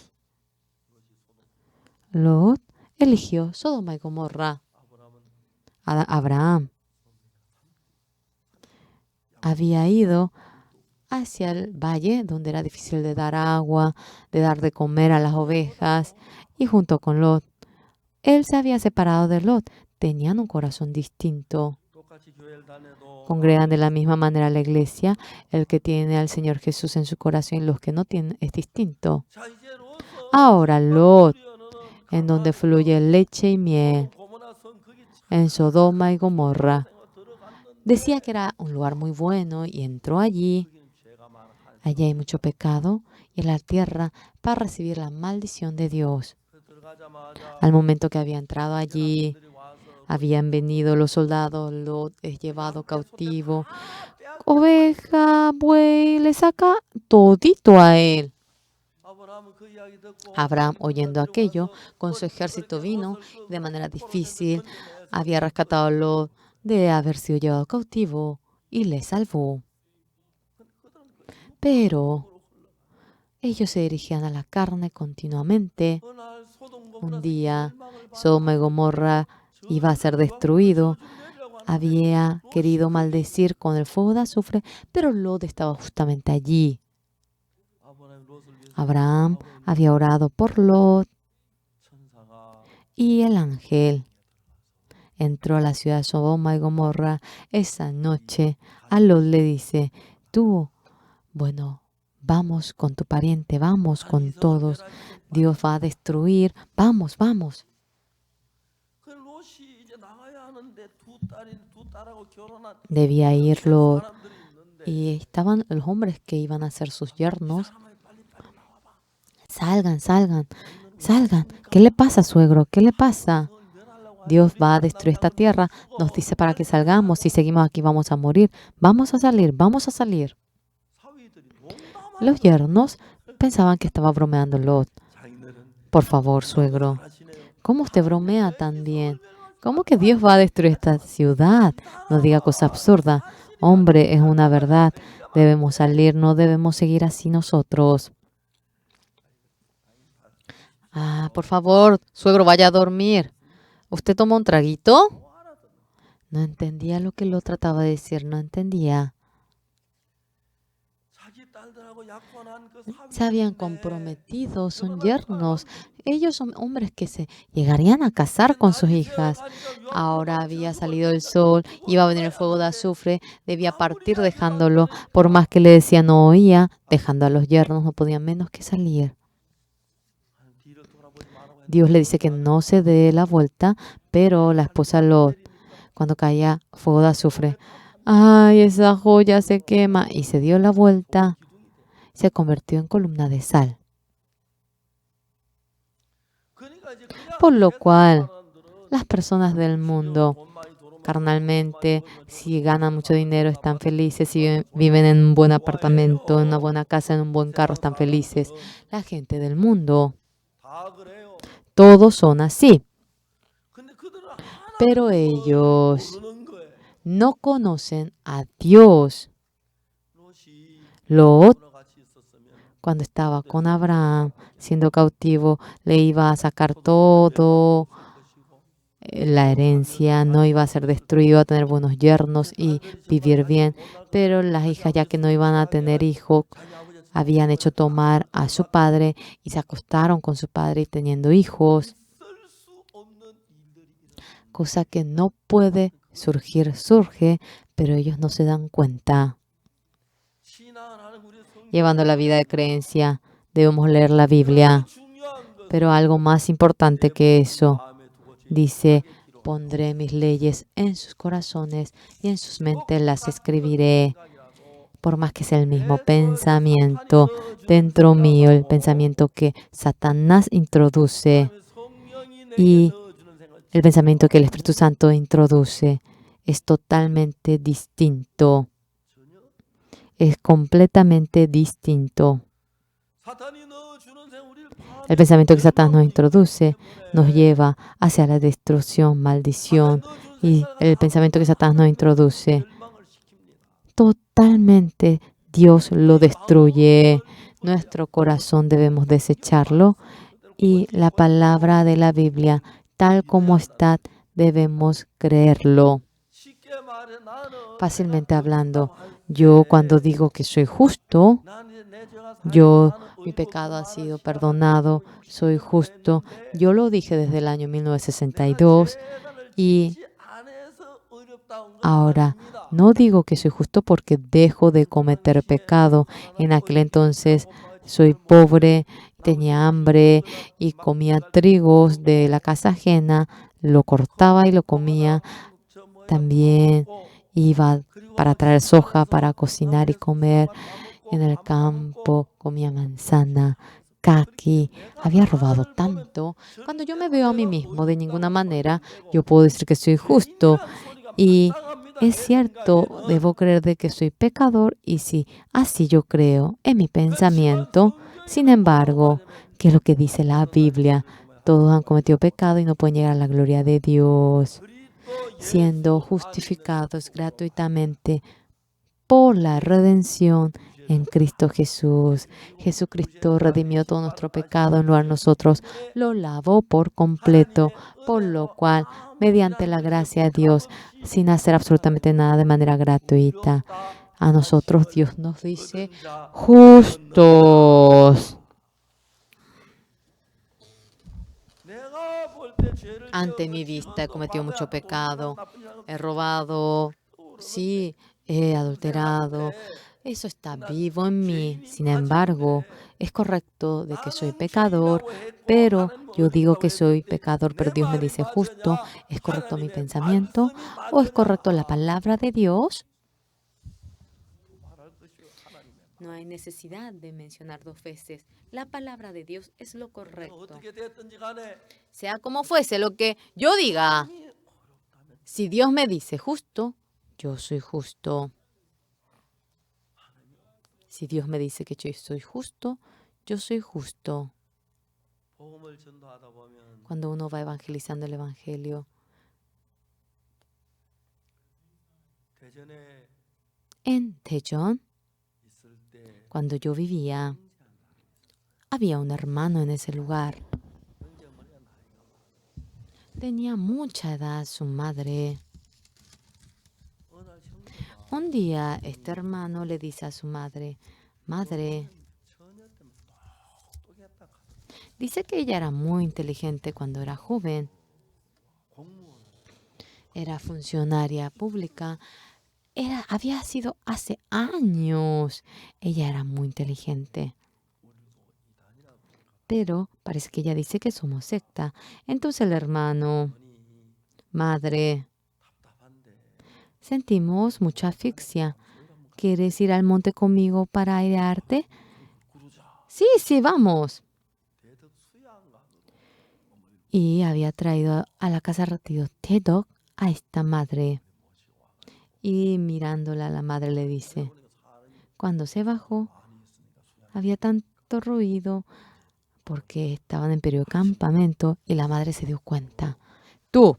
Lot eligió Sodoma y Gomorra. Abraham había ido hacia el valle donde era difícil de dar agua, de dar de comer a las ovejas, y junto con Lot, él se había separado de Lot. Tenían un corazón distinto. Congregan de la misma manera la iglesia. El que tiene al Señor Jesús en su corazón y los que no tienen es distinto. Ahora Lot, en donde fluye leche y miel, en Sodoma y Gomorra, decía que era un lugar muy bueno y entró allí. Allí hay mucho pecado y en la tierra para recibir la maldición de Dios. Al momento que había entrado allí, habían venido los soldados, Lot es llevado cautivo. Oveja, buey, le saca todito a él. Abraham, oyendo aquello, con su ejército vino de manera difícil, había rescatado a Lot de haber sido llevado cautivo y le salvó. Pero ellos se dirigían a la carne continuamente. Un día, Sodoma y Gomorra iba a ser destruido. Había querido maldecir con el fuego de azufre, pero Lot estaba justamente allí. Abraham había orado por Lot y el ángel entró a la ciudad de Sodoma y Gomorra esa noche. A Lot le dice, tú, bueno, vamos con tu pariente, vamos con todos. Dios va a destruir. Vamos, vamos. Debía ir Lot. Y estaban los hombres que iban a ser sus yernos. Salgan, salgan, salgan. ¿Qué le pasa, suegro? ¿Qué le pasa? Dios va a destruir esta tierra. Nos dice para que salgamos. Si seguimos aquí vamos a morir. Vamos a salir, vamos a salir. Los yernos pensaban que estaba bromeando Lot. Por favor, suegro, ¿cómo usted bromea tan bien? ¿Cómo que Dios va a destruir esta ciudad? No diga cosa absurda. Hombre, es una verdad. Debemos salir, no debemos seguir así nosotros. Ah, por favor, suegro, vaya a dormir. ¿Usted toma un traguito? No entendía lo que lo trataba de decir, no entendía. Se habían comprometido, son yernos. Ellos son hombres que se llegarían a casar con sus hijas. Ahora había salido el sol, iba a venir el fuego de azufre, debía partir dejándolo. Por más que le decía no oía, dejando a los yernos no podían menos que salir. Dios le dice que no se dé la vuelta, pero la esposa Lot, cuando caía fuego de azufre, ¡ay, esa joya se quema! Y se dio la vuelta, se convirtió en columna de sal. Por lo cual, las personas del mundo, carnalmente, si ganan mucho dinero, están felices. Si viven en un buen apartamento, en una buena casa, en un buen carro, están felices. La gente del mundo, todos son así. Pero ellos no conocen a Dios. Lot, cuando estaba con Abraham, siendo cautivo, le iba a sacar todo. la herencia, no iba a ser destruido, iba a tener buenos yernos y vivir bien. Pero las hijas, ya que no iban a tener hijos, habían hecho tomar a su padre y se acostaron con su padre y teniendo hijos, cosa que no puede surgir, surge, pero ellos no se dan cuenta. Llevando la vida de creencia, debemos leer la Biblia, pero algo más importante que eso, dice, pondré mis leyes en sus corazones y en sus mentes las escribiré. Por más que sea el mismo pensamiento dentro mío, el pensamiento que Satanás introduce y el pensamiento que el Espíritu Santo introduce, es totalmente distinto. Es completamente distinto. El pensamiento que Satanás nos introduce nos lleva hacia la destrucción, maldición. Y el pensamiento que Satanás nos introduce, totalmente Dios lo destruye. Nuestro corazón debemos desecharlo. Y la palabra de la Biblia, tal como está, debemos creerlo. Fácilmente hablando, yo cuando digo que soy justo, mi pecado ha sido perdonado, soy justo. Yo lo dije desde el año 1962 y ahora no digo que soy justo porque dejo de cometer pecado. En aquel entonces soy pobre, tenía hambre y comía trigos de la casa ajena, lo cortaba y lo comía. También iba para traer soja, para cocinar y comer. En el campo comía manzana, caqui. Había robado tanto. Cuando yo me veo a mí mismo, de ninguna manera yo puedo decir que soy justo. Y es cierto, debo creer de que soy pecador y sí, así yo creo en mi pensamiento. Sin embargo, ¿qué es lo que dice la Biblia? Todos han cometido pecado y no pueden llegar a la gloria de Dios, siendo justificados gratuitamente por la redención en Cristo Jesús. Jesucristo redimió todo nuestro pecado en lugar de nosotros, lo lavó por completo, por lo cual, mediante la gracia de Dios, sin hacer absolutamente nada de manera gratuita, a nosotros Dios nos dice justos. Ante mi vista he cometido mucho pecado, he robado, sí, he adulterado. Eso está vivo en mí. Sin embargo, es correcto de que soy pecador, pero yo digo que soy pecador, pero Dios me dice justo. ¿Es correcto mi pensamiento o es correcto la palabra de Dios? No hay necesidad de mencionar dos veces. La palabra de Dios es lo correcto. Sea como fuese lo que yo diga. Si Dios me dice justo, yo soy justo. Si Dios me dice que yo soy justo, yo soy justo. Cuando uno va evangelizando el Evangelio, en Daejeon, cuando yo vivía, había un hermano en ese lugar. Tenía mucha edad su madre. Un día este hermano le dice a su madre, madre, dice que ella era muy inteligente cuando era joven. Era funcionaria pública. Había sido hace años. Ella era muy inteligente. Pero parece que ella dice que somos secta. Entonces el hermano, madre, sentimos mucha asfixia. ¿Quieres ir al monte conmigo para airearte? Sí, sí, vamos. Y había traído a la casa rápido Tedok a esta madre. Y mirándola, la madre le dice, cuando se bajó, había tanto ruido porque estaban en periodo de campamento y la madre se dio cuenta. Tú,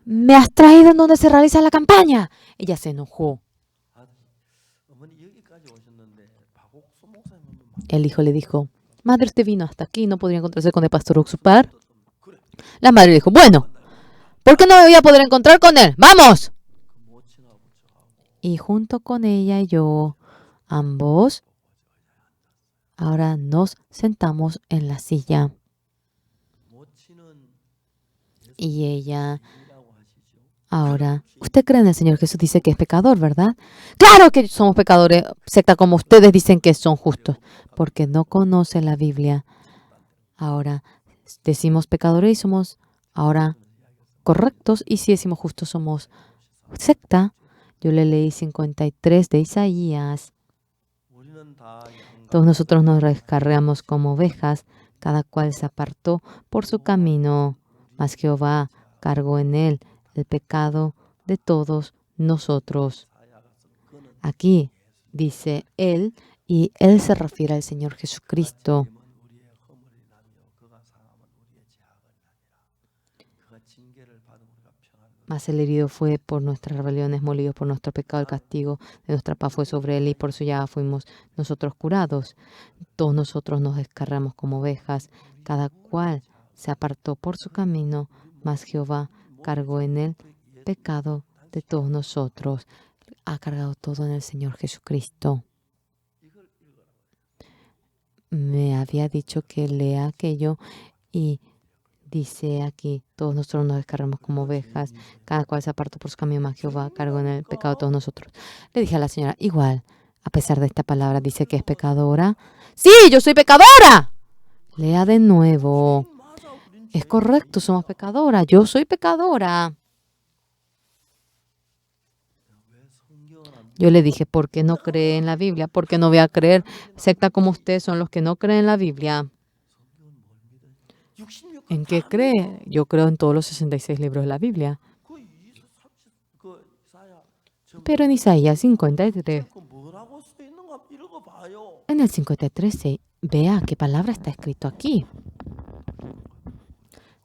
me has traído en donde se realiza la campaña. Ella se enojó. El hijo le dijo, madre, usted vino hasta aquí, ¿no podría encontrarse con el pastor Oxupar? La madre dijo, bueno, ¿por qué no me voy a poder encontrar con él? ¡Vamos! Y junto con ella y yo, ambos, ahora nos sentamos en la silla. Y ella, ahora, usted cree en el Señor Jesús, dice que es pecador, ¿verdad? Claro que somos pecadores, secta como ustedes dicen que son justos, porque no conocen la Biblia. Ahora, decimos pecadores y somos ahora correctos, y si decimos justos somos secta. Yo le leí 53 de Isaías. Todos nosotros nos descarriamos como ovejas, cada cual se apartó por su camino, mas Jehová cargó en él el pecado de todos nosotros. Aquí dice él, y él se refiere al Señor Jesucristo. Mas el herido fue por nuestras rebeliones, molido por nuestro pecado, el castigo de nuestra paz fue sobre él, y por su llaga fuimos nosotros curados. Todos nosotros nos descarramos como ovejas, cada cual se apartó por su camino, mas Jehová cargó en él pecado de todos nosotros. Ha cargado todo en el Señor Jesucristo. Me había dicho que lea aquello y dice aquí, todos nosotros nos descargamos como ovejas, cada cual se apartó por su camino, mas Jehová cargó en el pecado de todos nosotros. Le dije a la señora, igual, a pesar de esta palabra, dice que es pecadora. ¡Sí, yo soy pecadora! Lea de nuevo. Es correcto, somos pecadoras. Yo soy pecadora. Yo le dije, ¿por qué no cree en la Biblia? ¿Por qué no voy a creer? Secta como ustedes son los que no creen en la Biblia. ¿En qué cree? Yo creo en todos los 66 libros de la Biblia. Pero en Isaías 53, en el 53, vea qué palabra está escrito aquí.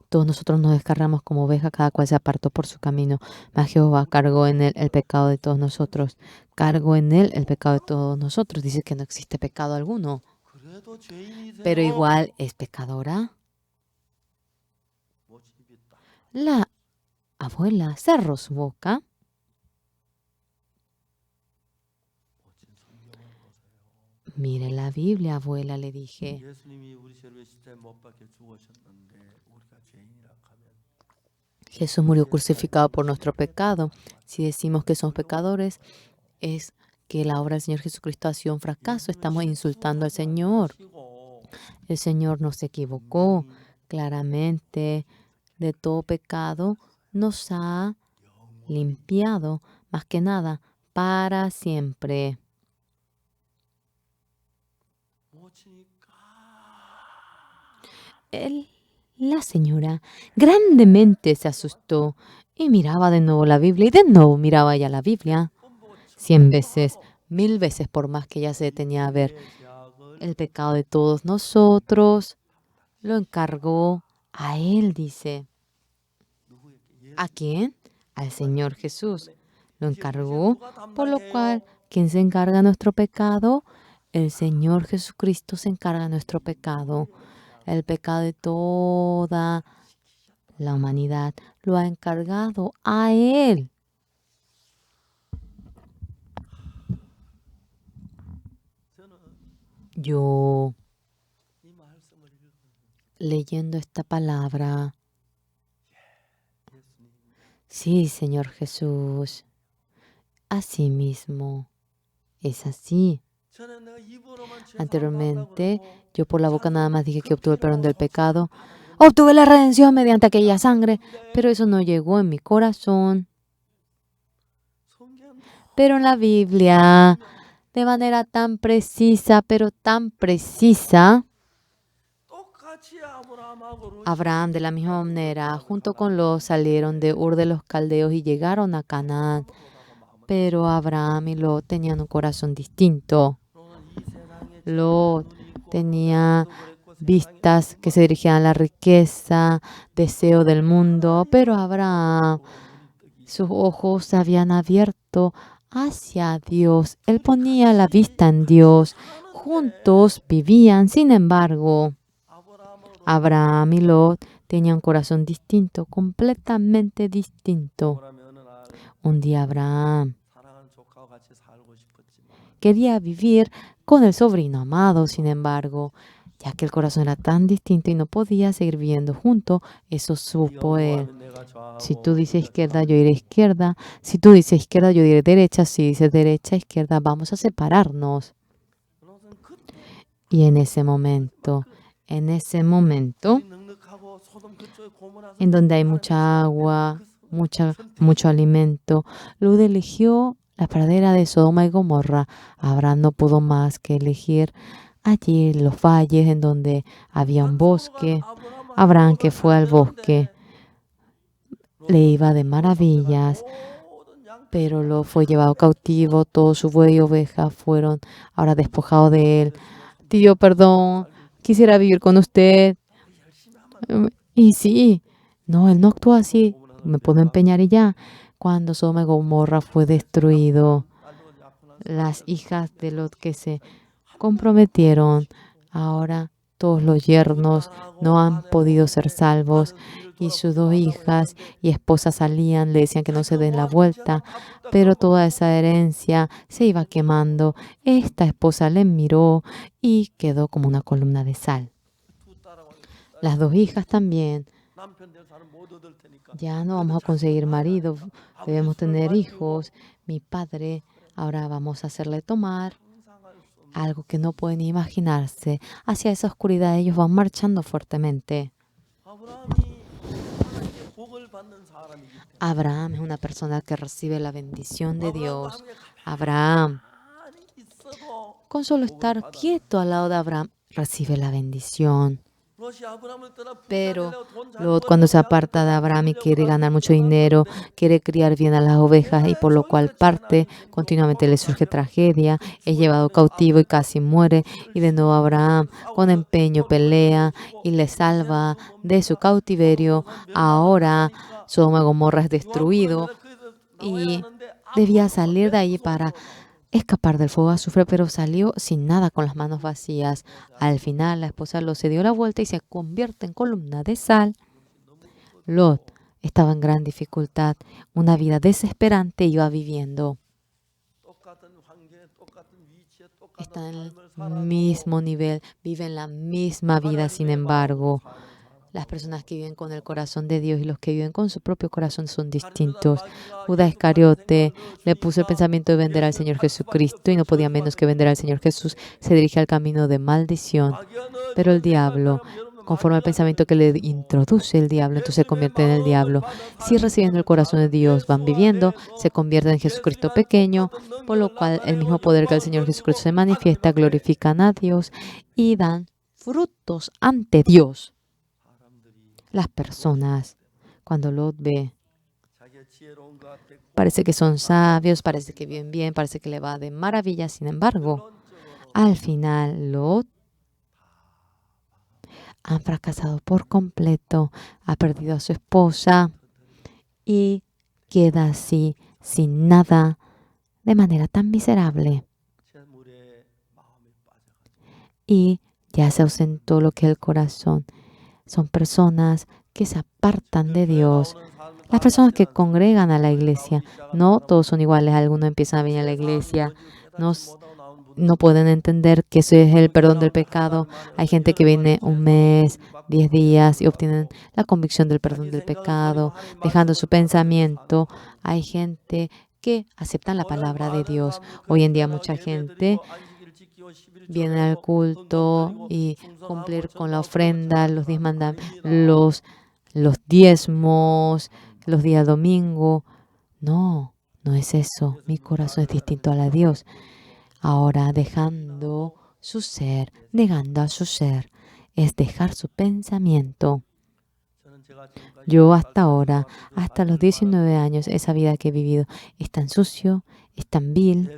Todos nosotros nos descarramos como ovejas, cada cual se apartó por su camino. Mas Jehová cargó en él el pecado de todos nosotros. Cargó en él el pecado de todos nosotros. Dice que no existe pecado alguno. Pero igual es pecadora. La abuela cerró su boca. Mire la Biblia, abuela, le dije. Jesús murió crucificado por nuestro pecado. Si decimos que somos pecadores, es que la obra del Señor Jesucristo ha sido un fracaso. Estamos insultando al Señor. El Señor nos equivocó claramente de todo pecado. Nos ha limpiado, más que nada, para siempre. La señora grandemente se asustó y miraba de nuevo la Biblia y de nuevo miraba ella la Biblia. 100 veces, 1000 veces por más que ella se detenía a ver el pecado de todos nosotros. Lo encargó a él, dice. ¿A quién? Al Señor Jesús. Lo encargó, por lo cual, ¿quién se encarga de nuestro pecado? El Señor Jesucristo se encarga de nuestro pecado. El pecado de toda la humanidad lo ha encargado a Él. Yo, leyendo esta palabra, sí, Señor Jesús, así mismo, es así. Anteriormente, yo por la boca nada más dije que obtuve el perdón del pecado. Obtuve la redención mediante aquella sangre, pero eso no llegó en mi corazón. Pero en la Biblia, de manera tan precisa, pero tan precisa, Abraham de la misma manera, junto con Lot, salieron de Ur de los Caldeos y llegaron a Canaán. Pero Abraham y Lot tenían un corazón distinto. Lot tenía vistas que se dirigían a la riqueza, deseo del mundo, pero Abraham, sus ojos se habían abierto hacia Dios. Él ponía la vista en Dios. Juntos vivían, sin embargo, Abraham y Lot tenía un corazón distinto, completamente distinto. Un día Abraham quería vivir con el sobrino amado, sin embargo, ya que el corazón era tan distinto y no podía seguir viviendo juntos, eso supo él. Si tú dices izquierda, yo iré izquierda. Si tú dices izquierda, yo diré derecha. Si dices derecha, izquierda, vamos a separarnos. Y en ese momento, en donde hay mucha agua, mucho alimento, Lud eligió la pradera de Sodoma y Gomorra. Abraham no pudo más que elegir allí los valles en donde había un bosque. Abraham, que fue al bosque, le iba de maravillas, pero lo fue llevado cautivo. Todo su buey y oveja fueron ahora despojados de él. Tío, perdón, quisiera vivir con usted. Y sí, no, él no actuó así. Me puedo empeñar y ya. Cuando Sodoma y Gomorra fue destruido, las hijas de Lot que se comprometieron, ahora todos los yernos no han podido ser salvos y sus dos hijas y esposas salían, le decían que no se den la vuelta, pero toda esa herencia se iba quemando. Esta esposa le miró y quedó como una columna de sal. Las dos hijas también. Ya no vamos a conseguir marido, debemos tener hijos. Mi padre, ahora vamos a hacerle tomar algo que no pueden imaginarse. Hacia esa oscuridad ellos van marchando fuertemente. Abraham es una persona que recibe la bendición de Dios. Abraham, con solo estar quieto al lado de Abraham, recibe la bendición. Pero Lot, cuando se aparta de Abraham y quiere ganar mucho dinero, quiere criar bien a las ovejas y por lo cual parte, continuamente le surge tragedia, es llevado cautivo y casi muere. Y de nuevo Abraham con empeño pelea y le salva de su cautiverio. Ahora Sodoma y Gomorra es destruido y debía salir de allí para escapar del fuego de azufre, pero salió sin nada, con las manos vacías. Al final, la esposa Lot se dio la vuelta y se convierte en columna de sal. Lot estaba en gran dificultad. Una vida desesperante iba viviendo. Está en el mismo nivel, vive en la misma vida, sin embargo. Las personas que viven con el corazón de Dios y los que viven con su propio corazón son distintos. Judas Iscariote le puso el pensamiento de vender al Señor Jesucristo y no podía menos que vender al Señor Jesús. Se dirige al camino de maldición. Pero el diablo, conforme al pensamiento que le introduce el diablo, entonces se convierte en el diablo. Si recibiendo el corazón de Dios van viviendo, se convierten en Jesucristo pequeño, por lo cual el mismo poder que el Señor Jesucristo se manifiesta, glorifican a Dios y dan frutos ante Dios. Las personas, cuando Lot ve, parece que son sabios, parece que viven bien, parece que le va de maravilla. Sin embargo, al final Lot ha fracasado por completo, ha perdido a su esposa y queda así, sin nada, de manera tan miserable. Y ya se ausentó lo que es el corazón. Son personas que se apartan de Dios. Las personas que congregan a la iglesia, no todos son iguales. Algunos empiezan a venir a la iglesia, no pueden entender que ese es el perdón del pecado. Hay gente que viene un mes, 10 días y obtienen la convicción del perdón del pecado, dejando su pensamiento. Hay gente que aceptan la palabra de Dios. Hoy en día mucha gente viene al culto y cumplir con la ofrenda, los 10 mandamientos, los diezmos, los días domingo. No, no es eso. Mi corazón es distinto a la de Dios. Ahora dejando su ser, negando a su ser, es dejar su pensamiento. Yo hasta ahora, hasta los 19 años, esa vida que he vivido es tan sucio, es tan vil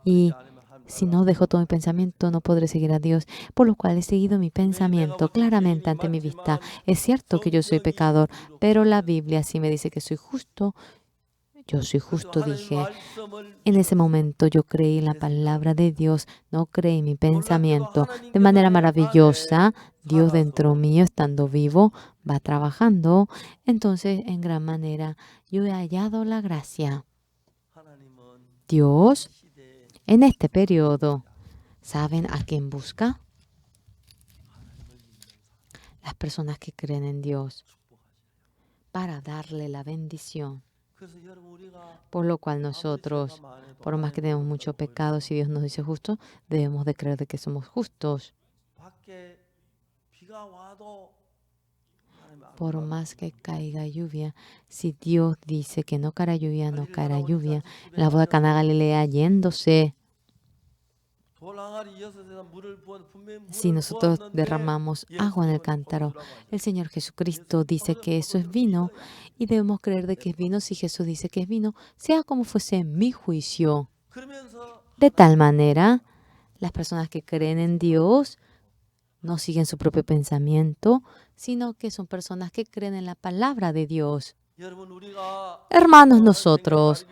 y si no dejo todo mi pensamiento, no podré seguir a Dios, por lo cual he seguido mi pensamiento claramente ante mi vista. Es cierto que yo soy pecador, pero la Biblia sí me dice que soy justo. yo soy justo, dije. En ese momento yo creí en la palabra de Dios, no creí en mi pensamiento. De manera maravillosa, Dios dentro mío, estando vivo, va trabajando. Entonces, en gran manera, yo he hallado la gracia. Dios, en este periodo, ¿saben a quién busca? Las personas que creen en Dios, para darle la bendición. Por lo cual nosotros, por más que tenemos mucho pecado, si Dios nos dice justo, debemos de creer de que somos justos. Por más que caiga lluvia, si Dios dice que no caerá lluvia, no caerá lluvia. La boda de Caná Galilea yéndose. Si nosotros derramamos agua en el cántaro, el Señor Jesucristo dice que eso es vino y debemos creer de que es vino si Jesús dice que es vino, sea como fuese mi juicio. De tal manera, las personas que creen en Dios no siguen su propio pensamiento, sino que son personas que creen en la palabra de Dios. Hermanos, nosotros,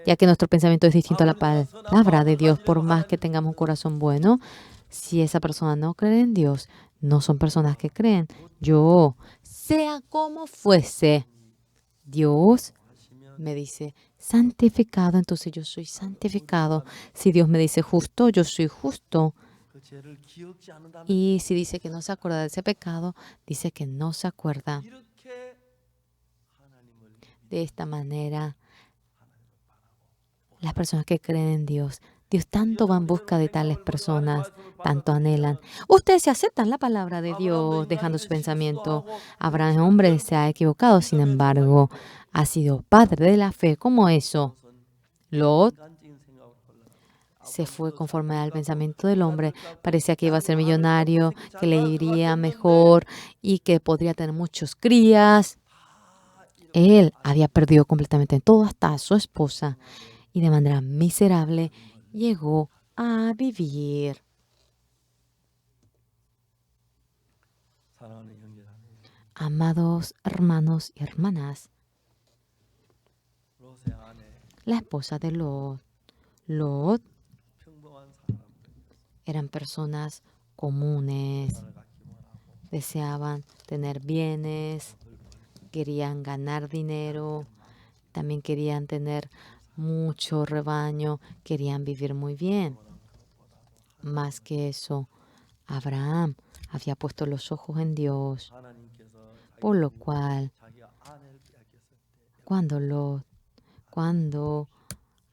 ya que nuestro pensamiento es distinto a la palabra de Dios, por más que tengamos un corazón bueno, si esa persona no cree en Dios, no son personas que creen. Yo, sea como fuese, Dios me dice santificado, entonces yo soy santificado. Si Dios me dice justo, yo soy justo. Y si dice que no se acuerda de ese pecado, dice que no se acuerda. De esta manera, las personas que creen en Dios, Dios tanto va en busca de tales personas, tanto anhelan. Ustedes se aceptan la palabra de Dios, dejando su pensamiento. Abraham, hombre, se ha equivocado, sin embargo, ha sido padre de la fe. ¿Cómo eso? Lot se fue conforme al pensamiento del hombre. Parecía que iba a ser millonario, que le iría mejor y que podría tener muchos crías. Él había perdido completamente todo, hasta a su esposa, y de manera miserable llegó a vivir. Amados hermanos y hermanas, la esposa de Lot eran personas comunes, deseaban tener bienes, querían ganar dinero, también querían tener mucho rebaño, querían vivir muy bien. Más que eso, Abraham había puesto los ojos en Dios, por lo cual cuando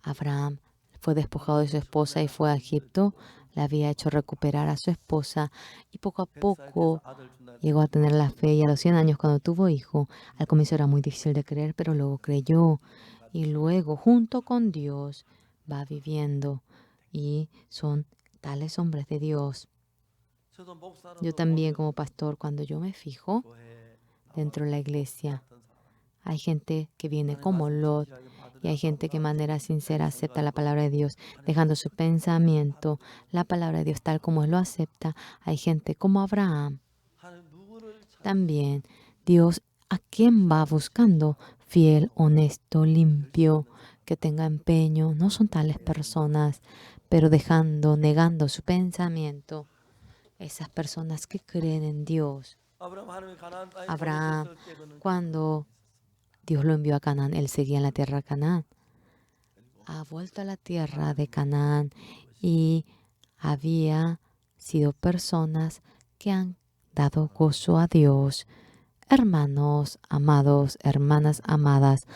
Abraham fue despojado de su esposa y fue a Egipto, le había hecho recuperar a su esposa y poco a poco llegó a tener la fe y a los 100 años cuando tuvo hijo, al comienzo era muy difícil de creer, pero luego creyó y luego junto con Dios va viviendo y son tales hombres de Dios. Yo también como pastor, cuando yo me fijo dentro de la iglesia, hay gente que viene como Lot y hay gente que de manera sincera acepta la palabra de Dios, dejando su pensamiento, la palabra de Dios tal como Él lo acepta. Hay gente como Abraham. También Dios, ¿a quién va buscando? Fiel, honesto, limpio, que tenga empeño. No son tales personas, pero negando su pensamiento. Esas personas que creen en Dios. Abraham, cuando Dios lo envió a Canaán, él seguía en la tierra de Canaán. Ha vuelto a la tierra de Canaán y había sido personas que han dado gozo a Dios. Hermanos amados, hermanas amadas,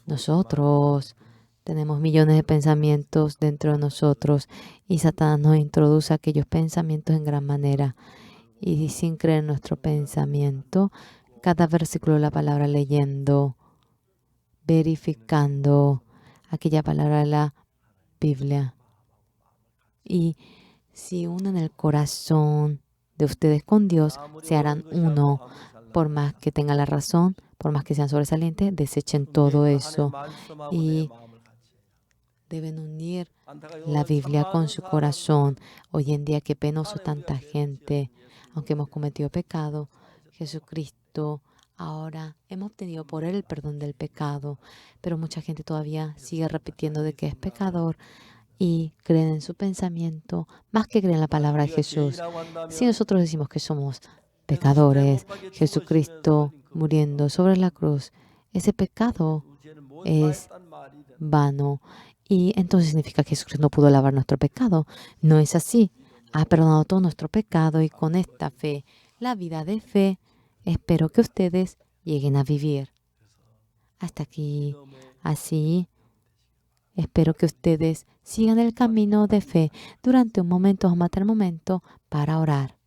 nosotros tenemos millones de pensamientos dentro de nosotros y Satanás nos introduce aquellos pensamientos en gran manera. Y sin creer en nuestro pensamiento, cada versículo de la palabra leyendo, verificando aquella palabra de la Biblia. Y si unen el corazón de ustedes con Dios, se harán uno. Por más que tengan la razón, por más que sean sobresalientes, desechen todo eso. Y deben unir la Biblia con su corazón. Hoy en día, qué penoso tanta gente, aunque hemos cometido pecado, Jesucristo Ahora hemos obtenido por Él el perdón del pecado, pero mucha gente todavía sigue repitiendo de que es pecador y creen en su pensamiento más que creen en la palabra de Jesús. Si nosotros decimos que somos pecadores, Jesucristo muriendo sobre la cruz, ese pecado es vano. Y entonces significa que Jesucristo no pudo lavar nuestro pecado. No es así. Ha perdonado todo nuestro pecado y con esta fe, la vida de fe, espero que ustedes lleguen a vivir. Hasta aquí. Así, espero que ustedes sigan el camino de fe durante un momento, vamos a matar un momento para orar.